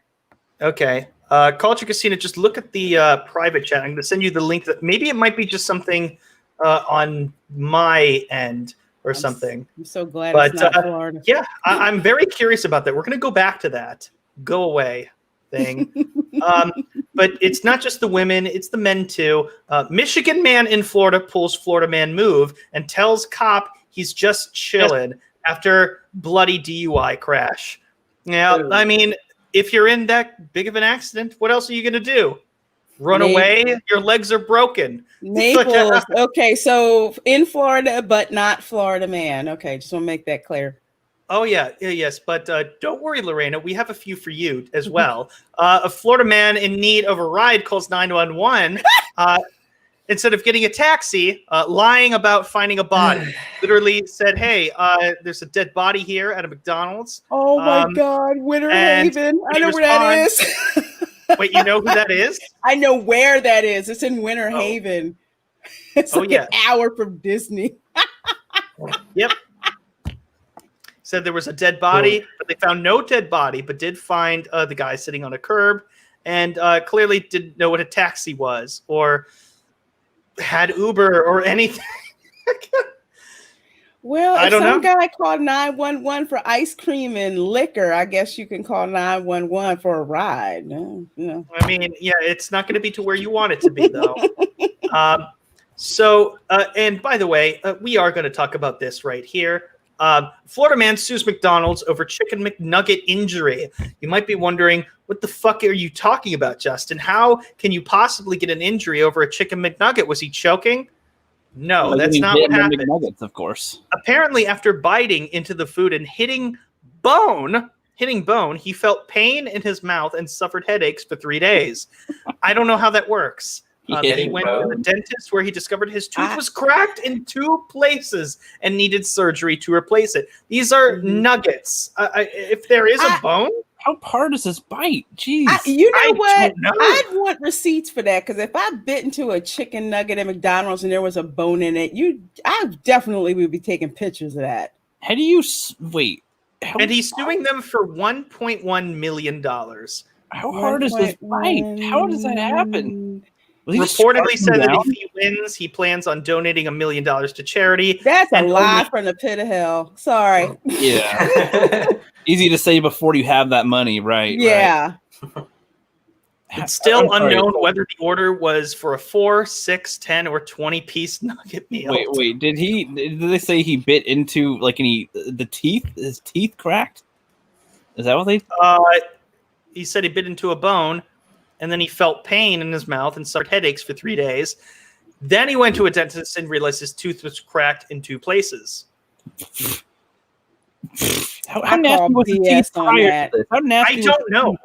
Okay. Culture Casino, just look at the private chat. I'm going to send you the link. That maybe it might be just something on my end or something. I'm so glad it's not Florida. Yeah, I'm very curious about that. We're going to go back to that go away thing. But it's not just the women, it's the men too. Michigan man in Florida pulls Florida man move and tells cop he's just chilling after bloody DUI crash. Now, I mean, if you're in that big of an accident, what else are you going to do? Run away? Your legs are broken. Naples. Okay, so in Florida, but not Florida man. Okay, just want to make that clear. Oh, yes. But don't worry, Lorena. We have a few for you as well. A Florida man in need of a ride calls 911. Instead of getting a taxi, lying about finding a body. Literally said, hey, there's a dead body here at a McDonald's. Oh, my God. Winter Haven. I know where that is. Wait, you know who that is? I know where that is. It's in Winter Haven. It's like an hour from Disney. Yep. Said there was a dead body, but they found no dead body, but did find the guy sitting on a curb and clearly didn't know what a taxi was or had Uber or anything. Well, if some guy called 911 for ice cream and liquor, I guess you can call 911 for a ride. No. I mean, yeah, it's not going to be to where you want it to be, though. And by the way, we are going to talk about this right here. Florida man sues McDonald's over chicken McNugget injury. You might be wondering, what the fuck are you talking about, Justin? How can you possibly get an injury over a chicken McNugget? Was he choking? No, that's not what happened. McNuggets, of course. Apparently, after biting into the food and hitting bone, he felt pain in his mouth and suffered headaches for 3 days. I don't know how that works. He went to the dentist where he discovered his tooth was cracked in 2 places and needed surgery to replace it. These are nuggets. If there is a bone, how hard is this bite? Jeez. I'd want receipts for that, because if I bit into a chicken nugget at McDonald's and there was a bone in it, I definitely would be taking pictures of that. How do you wait? And he's suing them for $1.1 million. How hard is this fight? How does that happen? Reportedly said that if he wins, he plans on donating $1 million to charity. That's a lie from the pit of hell. Sorry. Yeah. Easy to say before you have that money, right? Yeah. Right. It's still unknown whether the order was for a 4, 6, 10, or 20-piece nugget meal. Wait. Did they say he bit into the teeth? His teeth cracked? Is that what they? He said he bit into a bone, and then he felt pain in his mouth and suffered headaches for 3 days. Then he went to a dentist and realized his tooth was cracked in 2 places. How nasty was his teeth prior to this? How nasty? I don't know.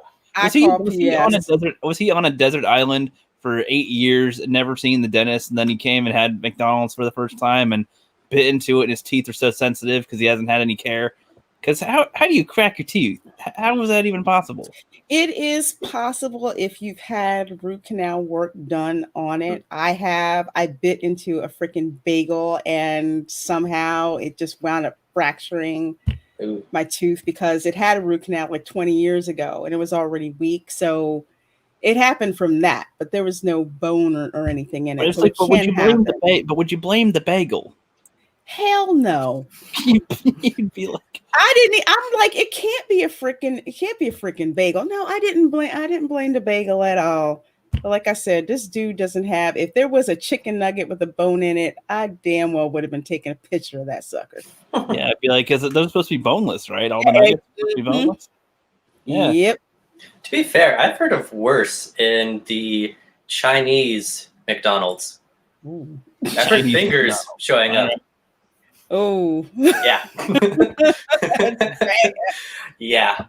Was he on a desert island for 8 years, never seen the dentist, and then he came and had McDonald's for the first time and bit into it, and his teeth are so sensitive because he hasn't had any care? Because how do you crack your teeth? How was that even possible? It is possible if you've had root canal work done on it. I bit into a freaking bagel and somehow it just wound up fracturing my tooth because it had a root canal like 20 years ago and it was already weak. So it happened from that, but there was no bone or anything in it. But would you blame the bagel? Hell no. You'd be like, I'm like, it can't be a freaking bagel. No, I didn't blame the bagel at all. But like I said, this dude doesn't have, if there was a chicken nugget with a bone in it, I damn well would have been taking a picture of that sucker. Yeah, I'd be like, because they're supposed to be boneless, right? All the nuggets are supposed to be boneless. Yeah. Yep. To be fair, I've heard of worse in the Chinese McDonald's. Ooh. I've heard fingers showing up. Oh. Yeah. Yeah.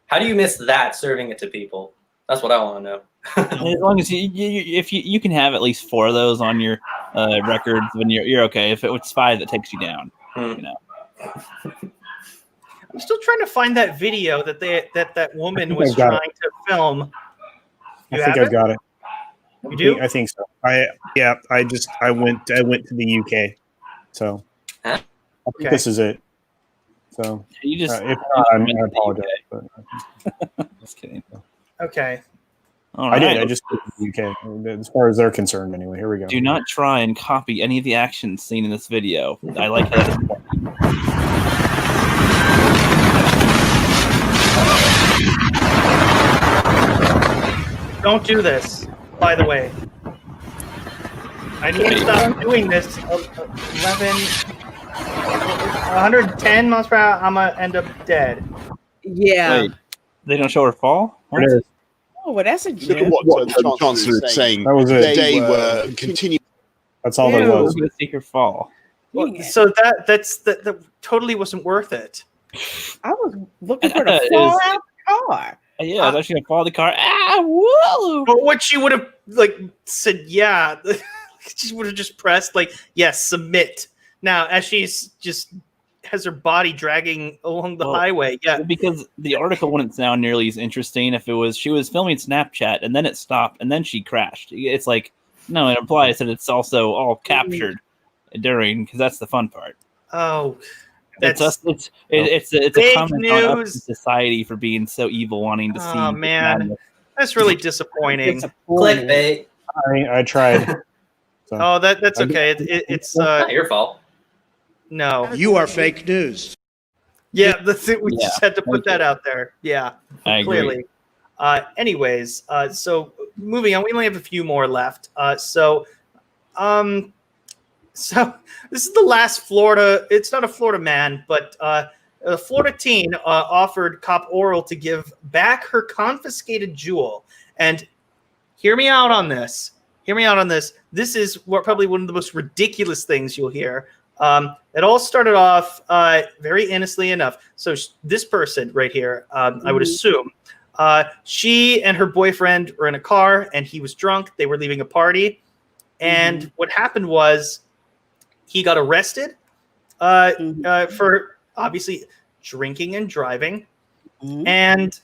How do you miss that serving it to people? That's what I want to know. As long as you can have at least 4 of those on your records, then you're okay. If it's 5 that takes you down, you know. I'm still trying to find that video that woman was trying to film. I think I've got it. You do? I think so. I went to the UK, so I think this is it. So you just if not, I apologize. But just kidding. Okay. All right. I did. I just went to the UK, as far as they're concerned. Anyway, here we go. Do not try and copy any of the actions seen in this video. I like that. Don't do this, by the way. I need to stop doing this. 110 miles per hour, I'm going to end up dead. Yeah. Wait, they don't show her fall? What? Oh, well, that's a Look joke. at what the Chancellor is saying. That was it. They were continuing. That's all there was. Going to see her fall. Well, so that totally wasn't worth it. I was looking for the fall out the car. Yeah, I was actually going to fall the car. Whoa! But what she would have said, yeah, she would have just pressed yes, submit. Now, as she's just has her body dragging along the highway. Yeah, because the article wouldn't sound nearly as interesting if it was she was filming Snapchat and then it stopped and then she crashed. It's like, no, it implies that it's also all captured during, because that's the fun part. Oh, it's a comment on us in society for being so evil, wanting to see. Oh man, that's really disappointing. Clickbait. I tried. So. Oh, that's okay. It's not your fault. No, you are fake news. Yeah, that's it. We just had to put that out there. Yeah, clearly. Anyways, so moving on, we only have a few more left. So this is the last Florida. It's not a Florida man, but a Florida teen offered cop oral to give back her confiscated jewel. And hear me out on this. This is probably one of the most ridiculous things you'll hear. It all started off very innocently enough. So this person right here, I would assume, she and her boyfriend were in a car and he was drunk. They were leaving a party. And what happened was he got arrested for obviously drinking and driving. And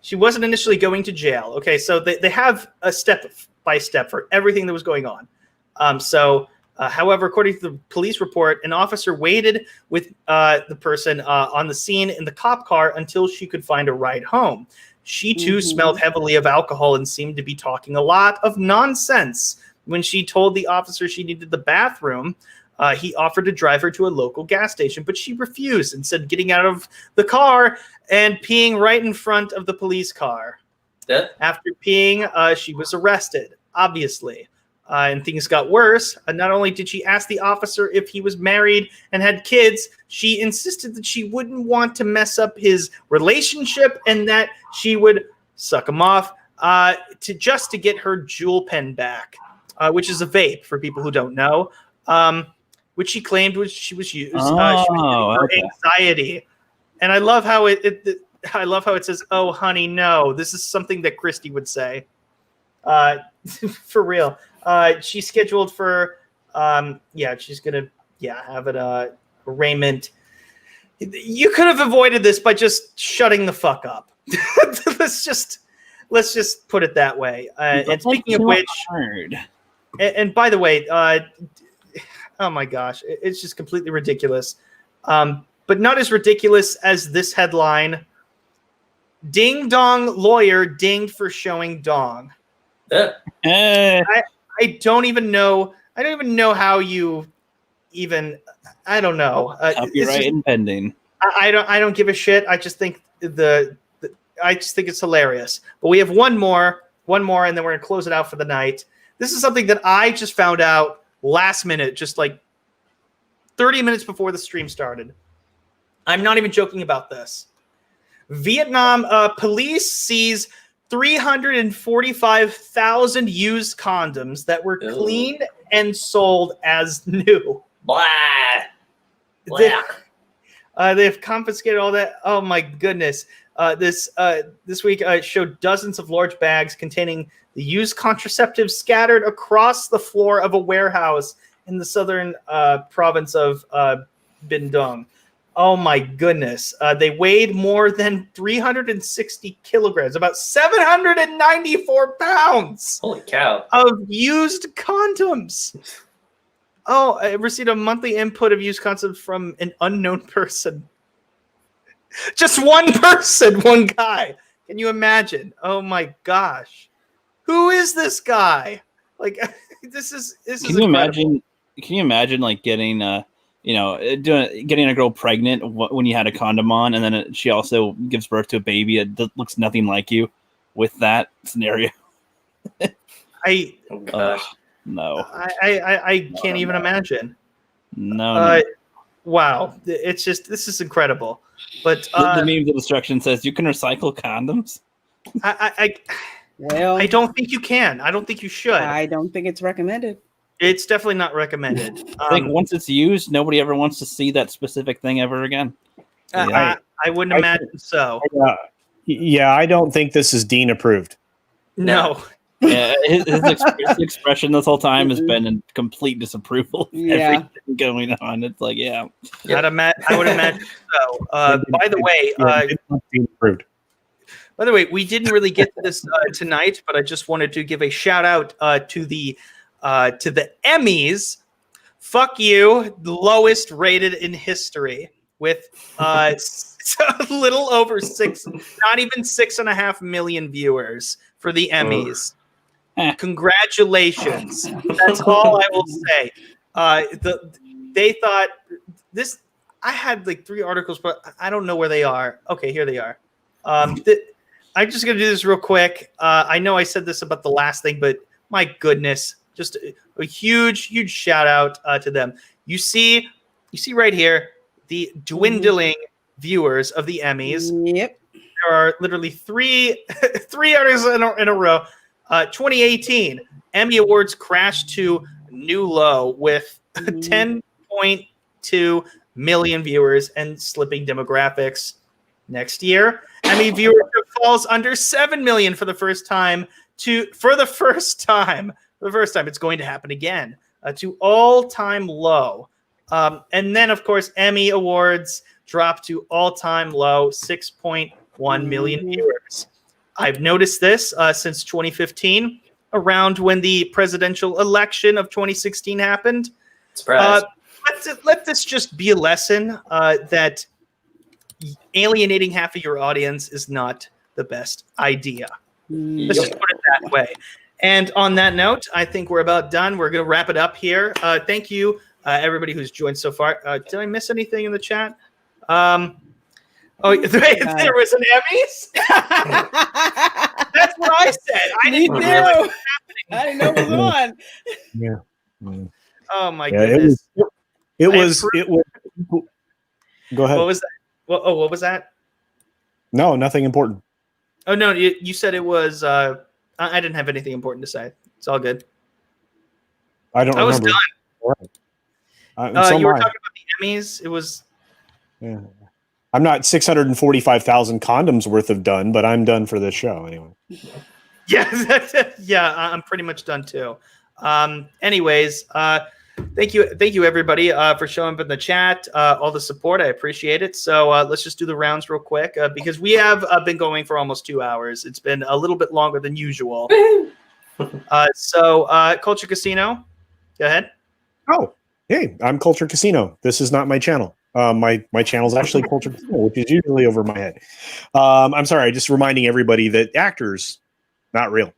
she wasn't initially going to jail. Okay, so they have a step by step for everything that was going on. So However, according to the police report, an officer waited with the person on the scene in the cop car until she could find a ride home. She too smelled heavily of alcohol and seemed to be talking a lot of nonsense. When she told the officer she needed the bathroom, he offered to drive her to a local gas station, but she refused and said getting out of the car and peeing right in front of the police car. Yeah. After peeing, she was arrested, obviously. And things got worse. Not only did she ask the officer if he was married and had kids, she insisted that she wouldn't want to mess up his relationship and that she would suck him off to get her jewel pen back, which is a vape for people who don't know, which she claimed she was used for anxiety. And I love how I love how it says, "Oh, honey, no." This is something that Christie would say. For real. She's scheduled for, she's going to, have it, arraignment. You could have avoided this by just shutting the fuck up. let's just put it that way. And speaking of which, and by the way, oh my gosh, it's just completely ridiculous. But not as ridiculous as this headline. Ding dong lawyer dinged for showing dong. I don't even know how you even. I don't know. Copyright impending. I don't give a shit. I just think I just think it's hilarious. But we have one more, and then we're gonna close it out for the night. This is something that I just found out last minute, just like 30 minutes before the stream started. I'm not even joking about this. Vietnam police seize 345,000 used condoms that were cleaned and sold as new. Blah. They've confiscated all that. Oh my goodness! This week showed dozens of large bags containing the used contraceptives scattered across the floor of a warehouse in the southern province of Binh Duong. Oh my goodness. They weighed more than 360 kilograms, about 794 pounds. Holy cow. Of used condoms. Oh, I received a monthly input of used condoms from an unknown person. Just one person, one guy. Can you imagine? Oh my gosh. Who is this guy? Like, this is Can you imagine like getting getting a girl pregnant when you had a condom on, and then she also gives birth to a baby that looks nothing like you with that scenario? No. I can't even imagine. No. Wow. It's just, this is incredible. But the memes of destruction says you can recycle condoms. I don't think you can. I don't think you should. I don't think it's recommended. It's definitely not recommended. I think once it's used, nobody ever wants to see that specific thing ever again. I wouldn't imagine so. I don't think this is Dean approved. No. Yeah, his expression this whole time has been in complete disapproval of everything going on. It's like, I would imagine so. By the way, we didn't really get to this tonight, but I just wanted to give a shout out to the Emmys. Fuck you, the lowest rated in history with a little over not even 6.5 million viewers for the Emmys. Congratulations. That's all I will say. They thought this. I had like 3 articles, but I don't know where they are. Okay, here they are. I'm just gonna do this real quick. I know I said this about the last thing, but my goodness, just a huge shout out to them. You see right here the dwindling viewers of the Emmys. Yep. There are literally three articles in a row. 2018 Emmy Awards crashed to new low with 10.2 million viewers and slipping demographics. Next year, Emmy viewership falls under 7 million for the first time. It's going to happen again to all-time low. And then, of course, Emmy Awards dropped to all-time low, 6.1 million viewers. I've noticed this since 2015, around when the presidential election of 2016 happened. Surprise. Let this just be a lesson that alienating half of your audience is not the best idea. Let's just put it that way. And on that note, I think we're about done. We're going to wrap it up here. Thank you, everybody who's joined so far. Did I miss anything in the chat? There was an Emmys? That's what I said. I didn't realize what was happening. I didn't know it was on. Yeah. Oh, my goodness. It was. Go ahead. What was that? What was that? No, nothing important. Oh, no, you said it was... I didn't have anything important to say. It's all good. I don't remember. Was done. So you were talking about the Emmys. It was... Yeah. I'm not 645,000 condoms worth of done, but I'm done for this show anyway. Yeah, I'm pretty much done too. Anyways, thank you everybody for showing up in the chat, all the support. I appreciate it. So let's just do the rounds real quick because we have been going for almost 2 hours. It's been a little bit longer than usual. So Culture Casino, go ahead. Oh, hey, I'm Culture Casino. This is not my channel. My channel is actually Culture Casino, which is usually over my head. I'm sorry, just reminding everybody that actors, not real.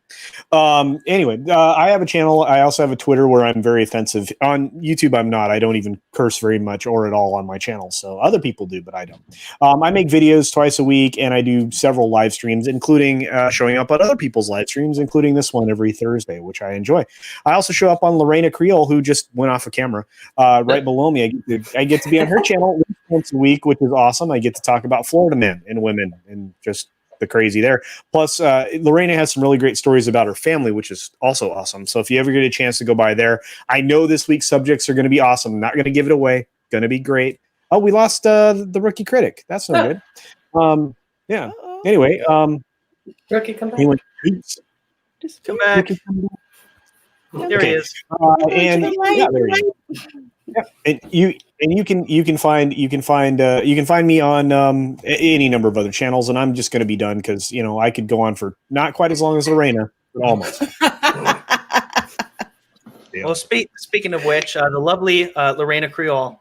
Anyway, I have a channel. I also have a Twitter where I'm very offensive. On YouTube, I'm not. I don't even curse very much or at all on my channel. So other people do, but I don't. I make videos twice a week, and I do several live streams, including showing up on other people's live streams, including this one every Thursday, which I enjoy. I also show up on Reina Creole, who just went off of camera right below me. I get to be on her channel once a week, which is awesome. I get to talk about Florida men and women and just the crazy there. Plus, Lorena has some really great stories about her family, which is also awesome. So if you ever get a chance to go by there, I know this week's subjects are going to be awesome. I'm not going to give it away. Going to be great. Oh, we lost the rookie critic. That's no good. Yeah. Anyway, Rookie, come back. he went, Come back. There he is. And yeah, there he is. Yeah, and you can find me on any number of other channels, and I'm just going to be done because I could go on for not quite as long as Lorena, but almost. Well, speaking of which, the lovely Reina Creole.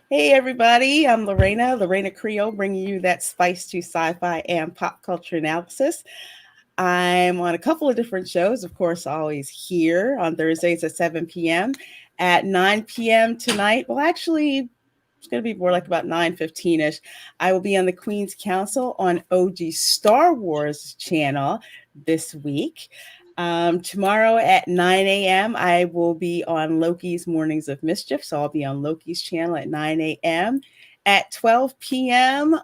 Hey everybody, I'm Reina Creole, bringing you that spice to sci-fi and pop culture analysis. I'm on a couple of different shows, of course, always here on Thursdays at 7 p.m. At 9 p.m. tonight, well, actually, it's going to be more like about 9:15ish. I will be on the Queen's Council on OG Star Wars channel this week. Tomorrow at 9 a.m., I will be on Loki's Mornings of Mischief, so I'll be on Loki's channel at 9 a.m. At 12 p.m.,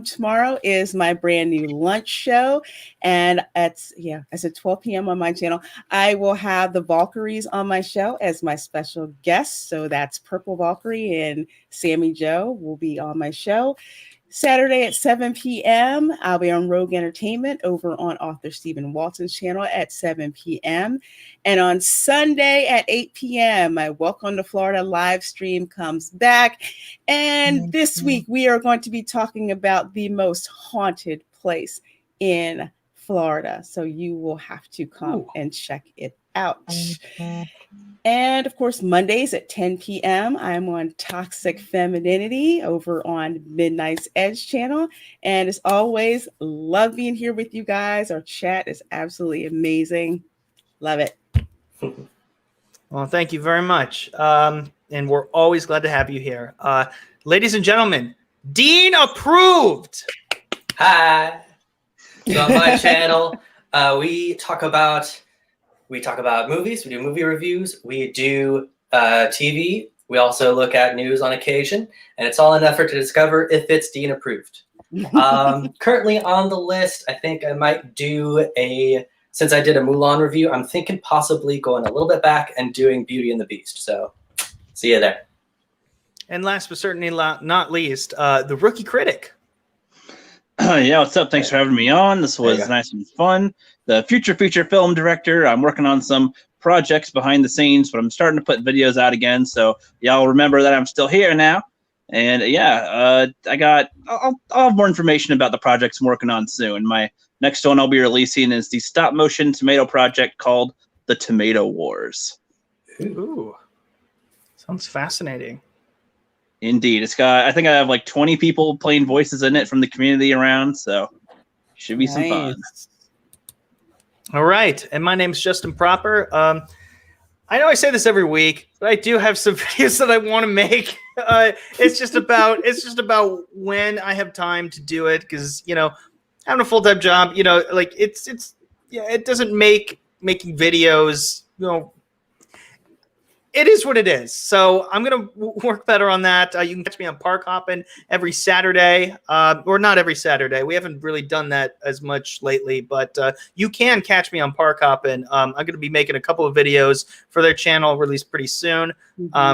tomorrow is my brand new lunch show, and I said 12 p.m. on my channel. I will have the Valkyries on my show as my special guests. So that's Purple Valkyrie and Sammy Joe will be on my show. Saturday at 7 p.m., I'll be on Rogue Entertainment over on author Stephen Walton's channel at 7 p.m. And on Sunday at 8 p.m., my Welcome to Florida live stream comes back. And this week, we are going to be talking about the most haunted place in Florida. So you will have to come and check it out. And of course, Mondays at 10 p.m., I'm on Toxic Femininity over on Midnight's Edge channel. And as always, love being here with you guys. Our chat is absolutely amazing. Love it. Well, thank you very much. And we're always glad to have you here. Ladies and gentlemen, Dean approved. Hi. So on my channel, we talk about movies, we do movie reviews, we do TV, we also look at news on occasion, and it's all an effort to discover if it's Dean approved. Currently on the list, I think I might do since I did a Mulan review, I'm thinking possibly going a little bit back and doing Beauty and the Beast. So see you there. And last but certainly not least, the rookie critic. Yeah, what's up? Thanks for having me on. This was nice and fun. The future feature film director. I'm working on some projects behind the scenes, but I'm starting to put videos out again. So y'all remember that I'm still here now. And I'll have more information about the projects I'm working on soon. My next one I'll be releasing is the stop motion tomato project called The Tomato Wars. Ooh, sounds fascinating. Indeed, it's got. I think I have like 20 people playing voices in it from the community around, so should be some fun. All right, and my name's Justin Proper. I know I say this every week, but I do have some videos that I want to make. It's just about when I have time to do it, because having a full-time job, like it doesn't make making videos, it is what it is. So I'm going to work better on that. You can catch me on Park Hoppin every Saturday, or not every Saturday. We haven't really done that as much lately, but you can catch me on Park Hoppin. I'm going to be making a couple of videos for their channel released pretty soon.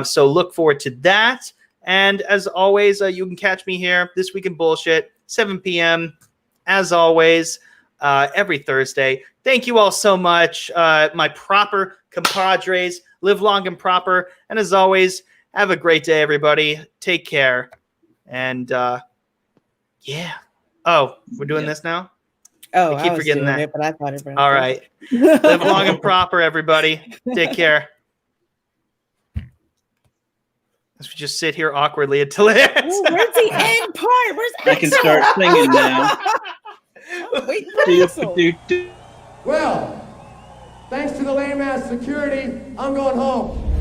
So look forward to that. And as always, you can catch me here This Week in Bullshit, 7 p.m. as always, every Thursday. Thank you all so much. My proper compadres. Live long and proper. And as always, have a great day, everybody. Take care. And yeah. Oh, we're doing this now? Oh, I keep forgetting that. But I thought it all right. Live long and proper, everybody. Take care. Let's just sit here awkwardly until it ends. Ooh, where's the end part? Where's I can start singing now. Wait for Axel. Well, thanks to the lame ass security, I'm going home.